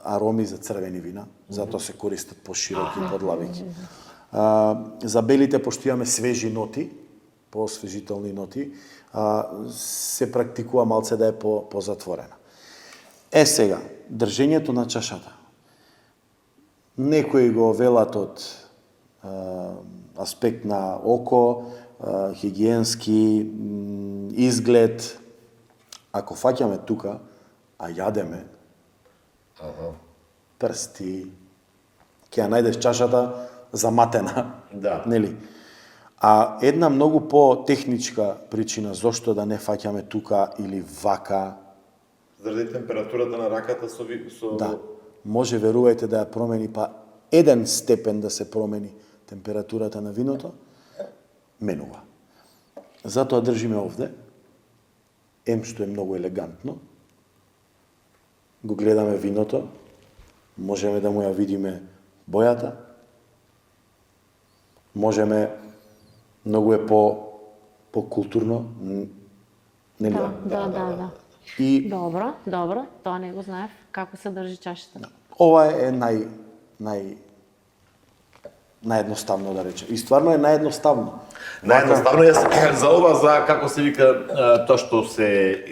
ароми за црвени вина, затоа се користат пошироки подлавики. За белите, пошто имаме свежи ноти, по-освежителни ноти, се практикува малце да е позатворена. Сега, држењето на чашата. Некои го велат од аспект на око, хигиенски, изглед. Ако фаќаме тука, а јадеме, прсти, ќе ја најдеш чашата заматена, Да. нели? А една многу по-техничка причина зошто да не фаќаме тука или вака, Заради температурата на раката со... да, може верувајте да ја промени, па 1 степен да се промени температурата на виното, менува. Затоа држиме овде, што е многу елегантно, го гледаме виното, можеме да му ја видиме бојата, можеме, многу е по-културно, нели? Да. И Добро, тоа не го знаев. Како се држи чашата? ова е наједноставно да речем. И стварно е наједноставно. Наједноставно е за ова, за како се вика тоа што се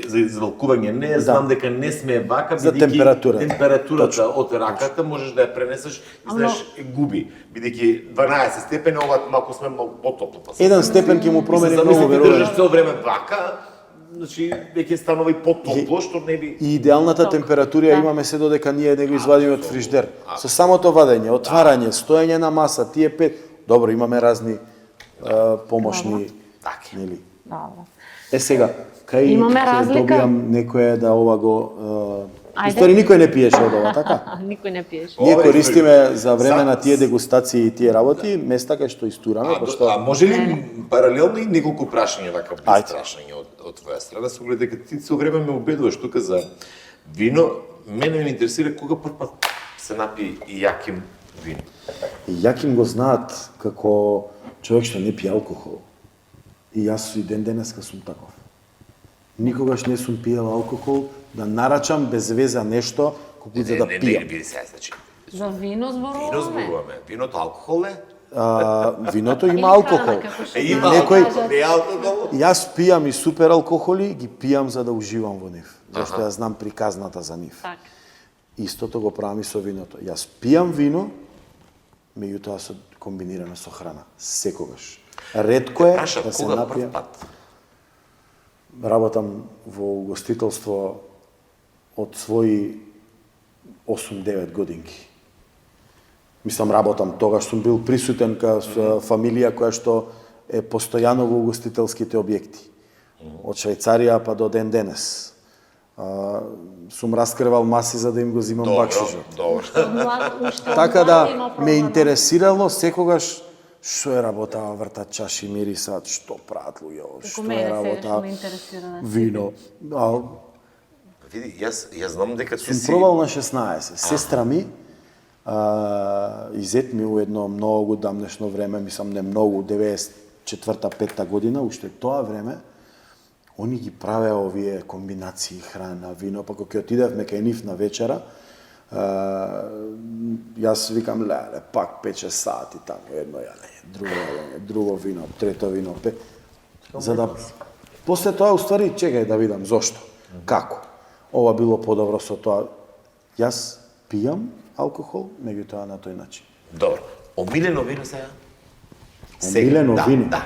за излкување, не знам дека не сме вака, За бидејќи температурата. температурата од раката можеш да ја пренесеш и знаеш губи, бидејќи 12 степени, ова малку сме малку потопло. 1 степен ќе му промени многу Замисли, верувам. држиш цело време вака, значи веќе станува и потопло, што не би... И идеалната температура ја имаме се додека ние не го извадиме од фриждер. Со самото вадење, отварање, стоење на маса, тие 5, добро, имаме разни помошни, нели? Добро. Сега, кај Имаме ќе разлика. добијам некоја да ова го... Ајде. Истори никој не пиеше од ова, така? Никој не пиеше. Ние Ова е користиме за време За- на тие дегустации и тие работи, места кај што истураме, А пошто може ли паралелно и неколку прашања вака Ајде. прашања од твоја страна, со оглед дека ти со време ме убедуваш тука за вино, мене ме интересира кога прв пат се напи и јаким вино. И Јаким го знаат како човек што не пие алкохол. И јас и ден денеска сум таков. Никогаш не сум пиел алкохол, да нарачам без веза нешто, колку за да пијам. види сега, значи. За вино зборуваме. Вино зборуваме. Виното алкохол е? Виното Или има алкохол. храна, како што Има некој- алкохол, не алкохол. Јас пијам и супер алкохоли, ги пијам за да уживам во нив. Зашто ја знам приказната за нив. Така. Истото го правам и со виното. Јас пијам вино, меѓутоа со комбинирано со храна. Секогаш. Ретко е Праша, да се кога напијам. прв пат? Работам во угостителство од своји 8-9 годинки. Мислам, работам, тогаш сум бил присутен со фамилија која што е постојано во угостителските објекти. Од Швајцарија па до ден денес. Сум раскревал маси за да им го зимам бакшишот. Добро. Така да ме интересирало секогаш што е работа вртат чаши, мирисат, што прават луѓе, Како што е мене сега работа што ме интересира. Да. вино. Види, јас знам дека ти Сум си... пробал на 16. Сестра ми и зет ми у едно многу дамнешно време, мислам не многу, 94-5 година, уште тоа време, они ги правеа овие комбинации храна, вино, па кога ќе отидевме кај нив на вечера, јас викам, леле, пак 5-6 сати таму, едно јадење, друго вино, трето вино, за да... После тоа, уствари, чекај да видам зошто, како. Ова било подобро со тоа. Јас пијам алкохол, меѓутоа на тој начин. Добро. Омилено вино сега? Омилено вино? Да.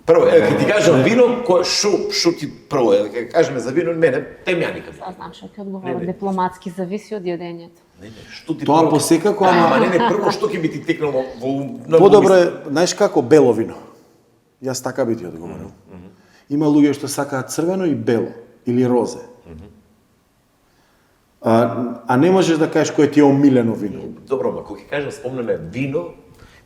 Прво, ќе ти кажам вино, шо ти прво, ќе кажеме за вино, мене темјаника. Аз знам што ќе одговорам. Дипломатски зависи од јадењето. Не, што ти Тоа прво- посекако, Ама ама не, прво што ќе би ти текнало во подобро е, знаеш како, бело вино. Јас така би ти одговорил. Има луѓе што сакаат црвено и бело, или розе. А не можеш да кажеш кој ти е омилено вино. Добро, ма кога ќе кажам спомнеме вино,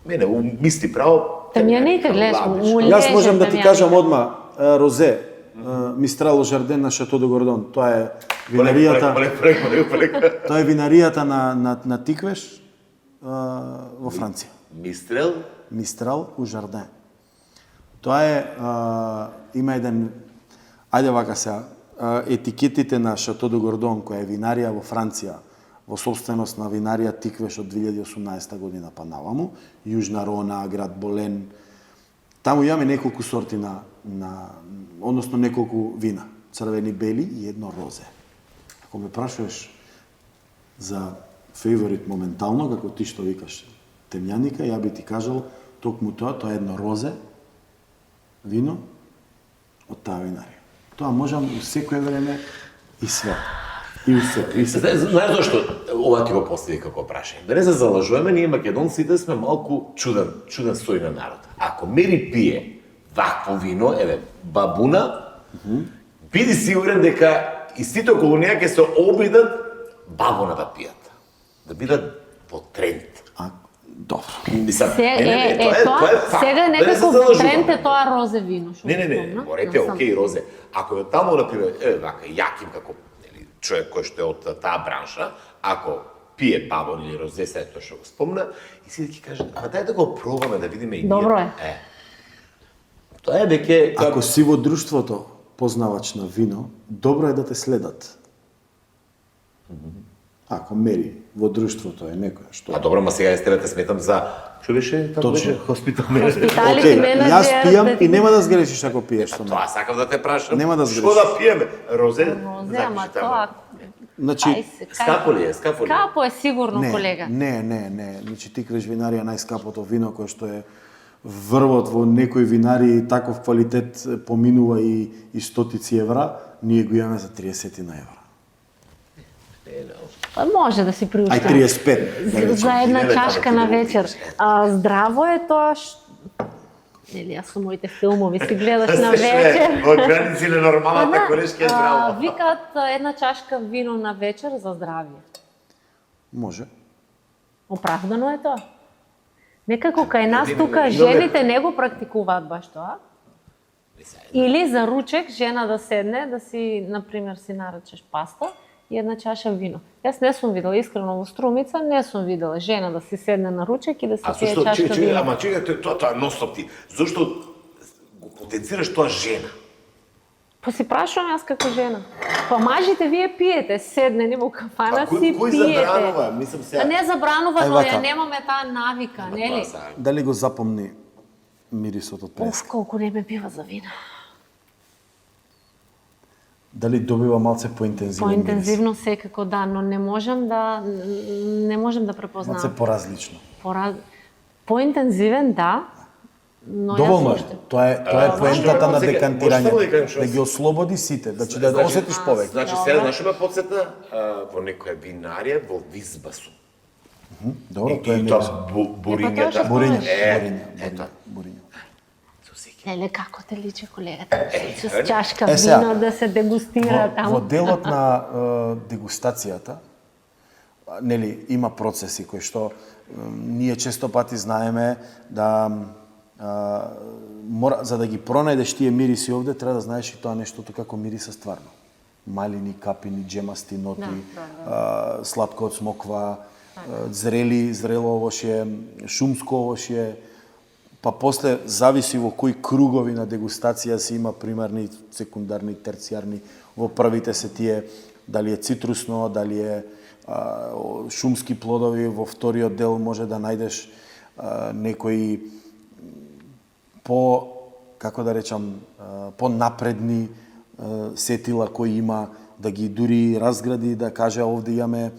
мене мисли право. Темјаните, гледаш, уле. Јас можам да ти Лежете, кажам мјамите. одма розе, Мистрало Жарден на Шато де Гордон. Тоа е винаријата. Тоа е винаријата на Тиквеш во Франција. Мистрел, Мистрал у Жарден. Тоа е, има еден, ајде вака сега, етикетите на Шато де Гордон, која е винарија во Франција, во собственост на винарија Тиквеш од 2018 година па наваму, Јужна Рона, град Болен, Таму имаме неколку сорти односно неколку вина. Црвени, бели и едно розе. Ако ме прашуваш за фаворит моментално, како ти што викаш темјаника, ја би ти кажал токму тоа е едно розе вино од таа винарија. Тоа можам у секое време и све. И се. Знаеш зашто ова ти го постави како прашање? Да не се залажуваме, ние македонците сме малку чуден сој на народ. Ако Мери пие вакво вино, бабуна, биди сигурен дека и сите околу неја ќе се обидат бабуна да пијат. Да бидат во тренд. Добро. Сега некаков тренд е тоа розе вино. Не, говорете, окей, розе. Ако е таму, например, вака, јаким како човек кој што е од таа бранша, ако пие бабон или розе, сега тоа што го спомна, и си да ќе каже, дај да го пробаме, да видиме и ние. Добро е. Тоа е веќе... Ако си во друштвото познавач на вино, добро е да те следат. Ако Мери во друштвото е некоја што... добро, ма сега јас тебе те сметам за... Што беше? Како беше? Хоспитал менеджер. Окей, јас пијам и нема да сгрешиш ако пиеш со мене. Тоа сакам да те прашам. Нема да сгрешиш. Што да пиеме? Розе? Розе, ама тоа... Значи, скапо ли е? Скапо е сигурно, колега. Не. Значи ти креш винарија најскапото вино кое што е врвот во некои винари таков квалитет поминува и стотици евра, ние го имаме за 30 на евра. Може да си приуштим. Ај 35. За една чашка на вечер. Здраво е тоа Нели, јас со моите филмови си гледаш на вечер. Во граници на нормалната корешка е здраво. Викаат една чашка вино на вечер за здравје. Може. Оправдано е тоа. Некако кај нас тука жените не го практикуваат баш тоа. Или за ручек жена да седне, да си, например, си наречеш паста и една чаша вино. Јас не сум видела, искрено во Струмица, не сум видела жена да си седне на ручек и да си пие чашка вино. Ама чекај, тоа е нонстоп ти. Зошто го потенцираш тоа жена? Па си прашувам јас како жена. Па мажите вие пиете, седнени во кафана си пиете. Кој забранува? Мислам сега. Не забранува, но ја немаме таа навика, нели? Дали го запомни мирисот од преска? Колку не ме бива за вина. Дали добива малце поинтензивен мирис? Поинтензивно секако да, но не можам да препознам. Малце поразлично. Поинтензивен да, но доволно јас е. Тоа е поентата на декантирање. Да ги ослободи сите, да да осетиш повеќе. Значи сега знаеш ме потсетна во некоја винарија во Визбасу. Добро, тоа е бурињата. Буриња. Леле, како те личи колегата? С чашка вино да се дегустира таму. Во делот на дегустацијата, нели, има процеси кои што ние често пати знаеме да за да ги пронајдеш тие мириси овде, треба да знаеш и тоа нештото како мириса стварно. Малини, капини, джемасти ноти, сладко од смоква, зрело овошје, шумско овошје, па после зависи во кои кругови на дегустација си има примарни, секундарни, терцијарни. Во првите се тие дали е цитрусно, дали е шумски плодови, во вториот дел може да најдеш некои како да речам, по-напредни сетила кои има, да ги дури разгради, да каже овде имаме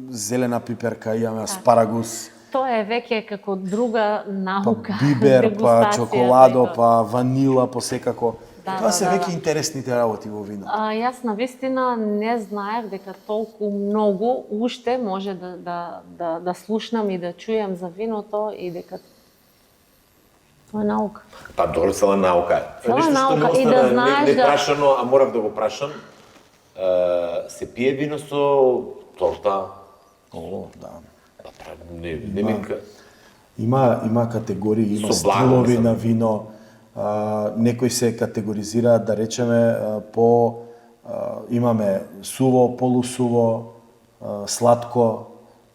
зелена пиперка, имаме аспарагус. Тоа е веќе како друга наука. Па бибер, па чоколадо, па ванила, по секако. Тоа се веќе интересните работи во вино. Јас навистина не знаев дека толку многу уште може да слушнам и да чујам за виното и дека тоа е наука. Па добро, цела наука. Цела наука и да знаеш не прашано, а морав да го прашам. Се пие вино со торта? Да. Има категории, има стилови на вино. Некои се категоризираат, да речеме, по имаме суво, полусуво, сладко.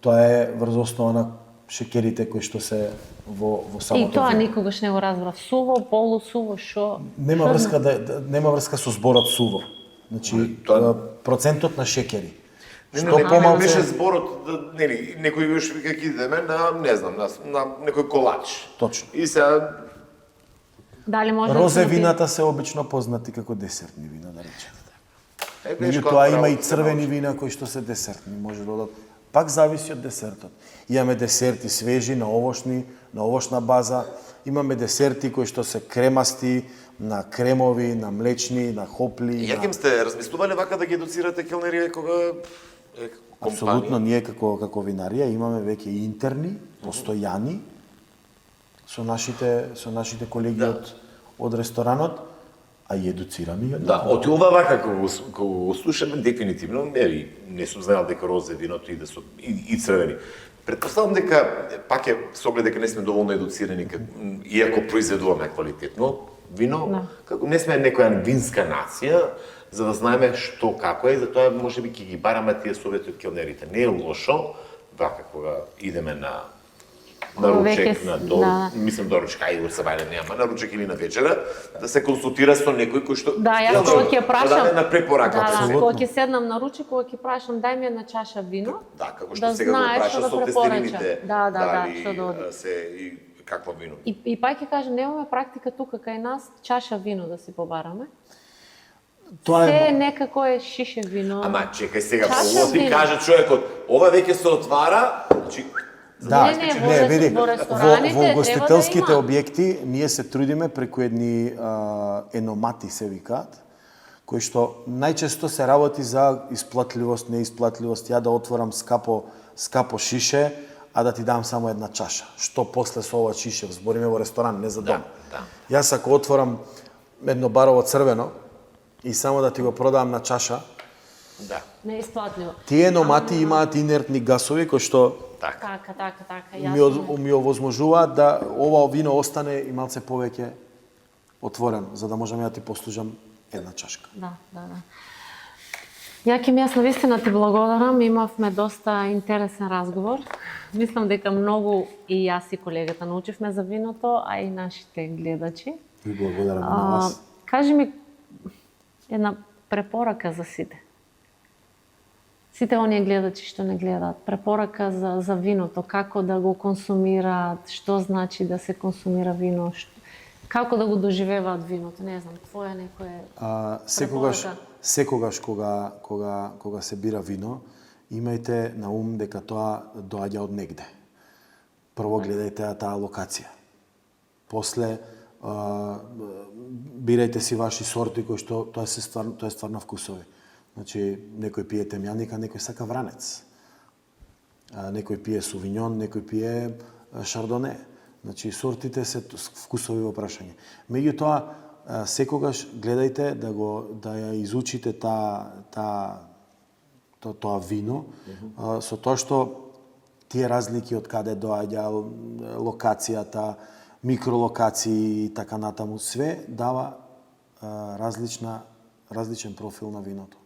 Тоа е врз основа на шекерите кои што се во самото вино. И тоа никогаш не го разбрав. Суво, полусуво, шо? Нема врска со зборот суво. Значи, процентот на шекери. Што помалку беше зборот, нели, некој беше вика ќе идеме на, не знам, на некој колач. Точно. И сега Дали може Розе да се вината се обично познати како десертни вина, да речеме. Видиш Меѓутоа колку има и работа се црвени научи. вина кои што се десертни, може да одат. Пак зависи од десертот. Имаме десерти свежи на овошна база, имаме десерти кои што се кремасти, на кремови, на млечни, на хопли. Јаким сте размислувале вака да ги едуцирате келнерија кога Апсолутно, ние како винарија имаме веќе интерни, постојани, со нашите колеги од ресторанот, а и едуцираме и од Да, од ова вака кога го слушаме дефинитивно, не сум знаел дека розе виното иде со и црвени. Претпоставам дека пак е со оглед дека не сме доволно едуцирани, иако произведуваме квалитетно вино, како не сме некоја винска нација, за да знаеме што како е, и затоа можеби ќе ги бараме тие совети од келнерите. Не е лошо, вака кога идеме на ручек, мислам доручка и урсабајле нема, на ручек или на вечера, да се консултира со некој кој што Да, јас кога ќе прашам. на препорака. Кога ќе седнам на ручек, кога ќе прашам дај ми една чаша вино. Да, како што да сега го знаеш праша што да со препорача. тестерините. Да, што да оди. се и какво вино. И пак ќе кажам, немаме практика тука кај нас чаша вино да си побараме. Тоа Се некако е шише вино. Ама чекај сега, Чаша кога ти вино. каже човекот, ова веќе се отвара, значи Да, Не, во рестораните во гостителските треба да има. објекти ние се трудиме преку едни еномати се викаат, кои што најчесто се работи за исплатливост, неисплатливост, ја да отворам скапо шише, а да ти дам само една чаша. Што после со ова шише, збориме во ресторан, не за дом. да. Јас ако отворам едно барово црвено и само да ти го продавам на чаша, да. Неисплатливо. тие еномати имаат инертни гасови кои што Така. Така, ми овозможуваат да ова вино остане и малце повеќе отворено, за да можам ја ти послужам една чашка. Да. Јаким, јас навистина ти благодарам, имавме доста интересен разговор. Мислам дека многу и јас и колегата научивме за виното, а и нашите гледачи. Ви благодарам на вас. Кажи ми една препорака за сите. Сите оние гледачи што не гледаат, препорака за виното, како да го консумираат, што значи да се консумира вино, како да го доживеваат виното, не знам, твоја некоја Секогаш кога се бира вино, имајте на ум дека тоа доаѓа од негде. Прво гледајте таа локација. После бирајте си ваши сорти кои што тоа е стварно вкусови. Значи, некој пие темјаника, некој сака вранец. Некој пие сувиньон, некој пие шардоне. Значи, сортите се вкусови во прашање. Меѓутоа, секогаш гледајте да ја изучите тоа вино, со тоа што тие разлики од каде доаѓа, локацијата, микролокации и така натаму, све дава различен профил на виното.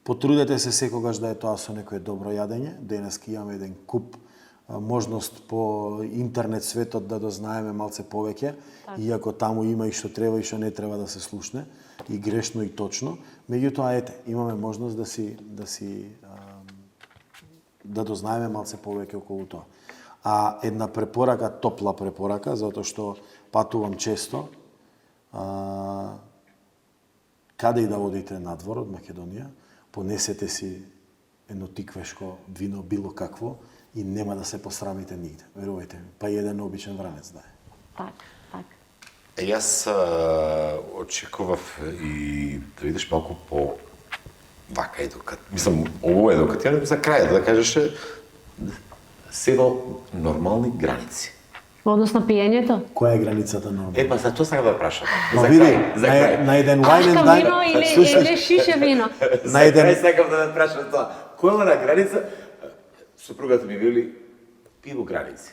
Потрудете се секогаш да е тоа со некое добро јадење. Денеска имаме еден куп можност по интернет светот да дознаеме малце повеќе, иако таму има и што треба и што не треба да се слушне, и грешно и точно. Меѓутоа, имаме можност да дознаеме малце повеќе околу тоа. А една препорака, топла препорака, затоа што патувам често, каде и да одите надвор од Македонија, понесете си едно тиквешко вино, било какво, и нема да се посрамите нигде. Верувајте ми, па и еден обичен вранец да е. Так. Јас очекував и да видиш малку по вака мислам, ово едукативно за крај, да кажеш се во нормални граници. Во однос на пиењето? Која е границата нормално? Па за тоа сакам да прашам. Но За види, крај. на еден wine and Ашка dine... вино или шише вино? За крај сакам да прашам тоа. Која е граница? Супругата ми вели пиво граници.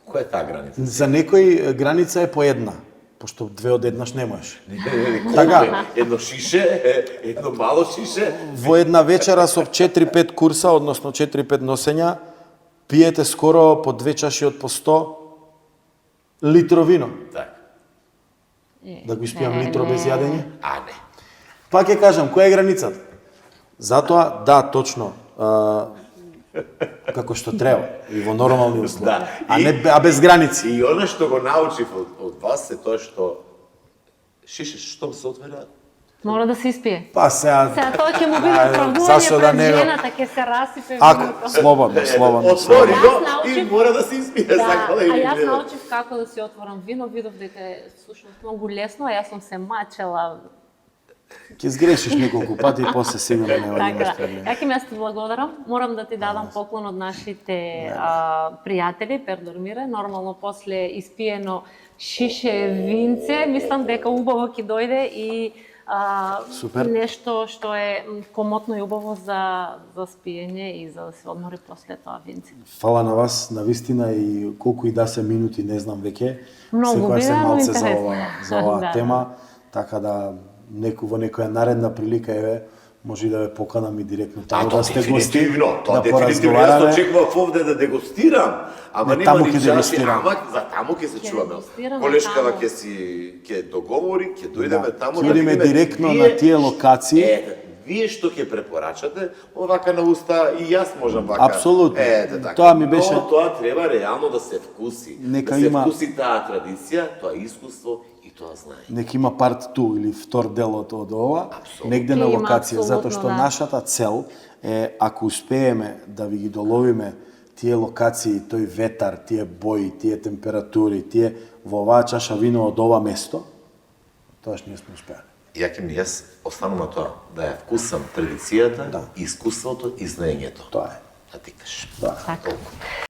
Која е таа граница? За некој граница е по една, пошто две од еднаш не можеш. Така. Едно шише, едно мало шише. Во една вечера со 4-5 курса, односно 4-5 носења, пиете скоро по 2 чаши од по 100 литро вино. Така. Да го испијам литро без јадење? А, не. Пак ќе кажам, која е границата? Затоа, да, точно, како што треба и во нормални услови, Да. а без граници. И оно што го научив од вас е тоа што шише штом се отвера, Мора да се испие. Па сега Сега тоа ќе му биде оправдување зашто пред не го- жената, ќе се расипе Ако виното. слободно, слободно. отвори Јас го и научив- мора да се испие, Да, сакала а или јас не. научив како да си отворам вино, видов дека е всушност многу лесно, а јас сум се мачела. Ќе сгрешиш неколку пати и после сигурно нема да имаш Така, проблем. Јаки ме ти благодарам. Морам да ти дадам поклон од нашите пријатели, Пердормире. Нормално после испиено шише винце, мислам дека убаво ќе дојде и Супер. нешто што е комотно и убаво за спиење и за да се одмори после тоа винце. Фала на вас, на вистина, и колку и да се минути, не знам веќе. Многу Секоја се биде, но малце за интересно. оваа Да. тема, така да во некоја наредна прилика еве може и да ве поканам и директно таму да сте гости, тоа да дефинитивно, јас поразговараме. очекував овде да дегустирам, ама Не, нема таму ни ќе чаши, дегустирам. ама за таму ќе се чуваме. дегустираме Колешкава таму. ќе договори, ќе дојдеме таму Ќе одиме видиме директно вие- на тие локации. Вие што ќе препорачате, овака на уста и јас можам вака. Апсолутно. Така. Тоа ми беше- Но тоа треба реално да се вкуси. Нека да се има- вкуси таа традиција, тоа искуство и тоа знаење. Нека има парт 2 или втор дел од ова, Апсолутно. негде на Има, локација, затоа апсолутно, што да. нашата цел е, ако успееме да ви ги доловиме тие локации, тој ветар, тие бои, тие температури, тие во оваа чаша вино од ова место, тоаш ние сме успеали. Јас останам на тоа, да ја вкусам традицијата, Да. искуството и знаењето. Тоа е. Да ти кажеш. Да. Така. Толку.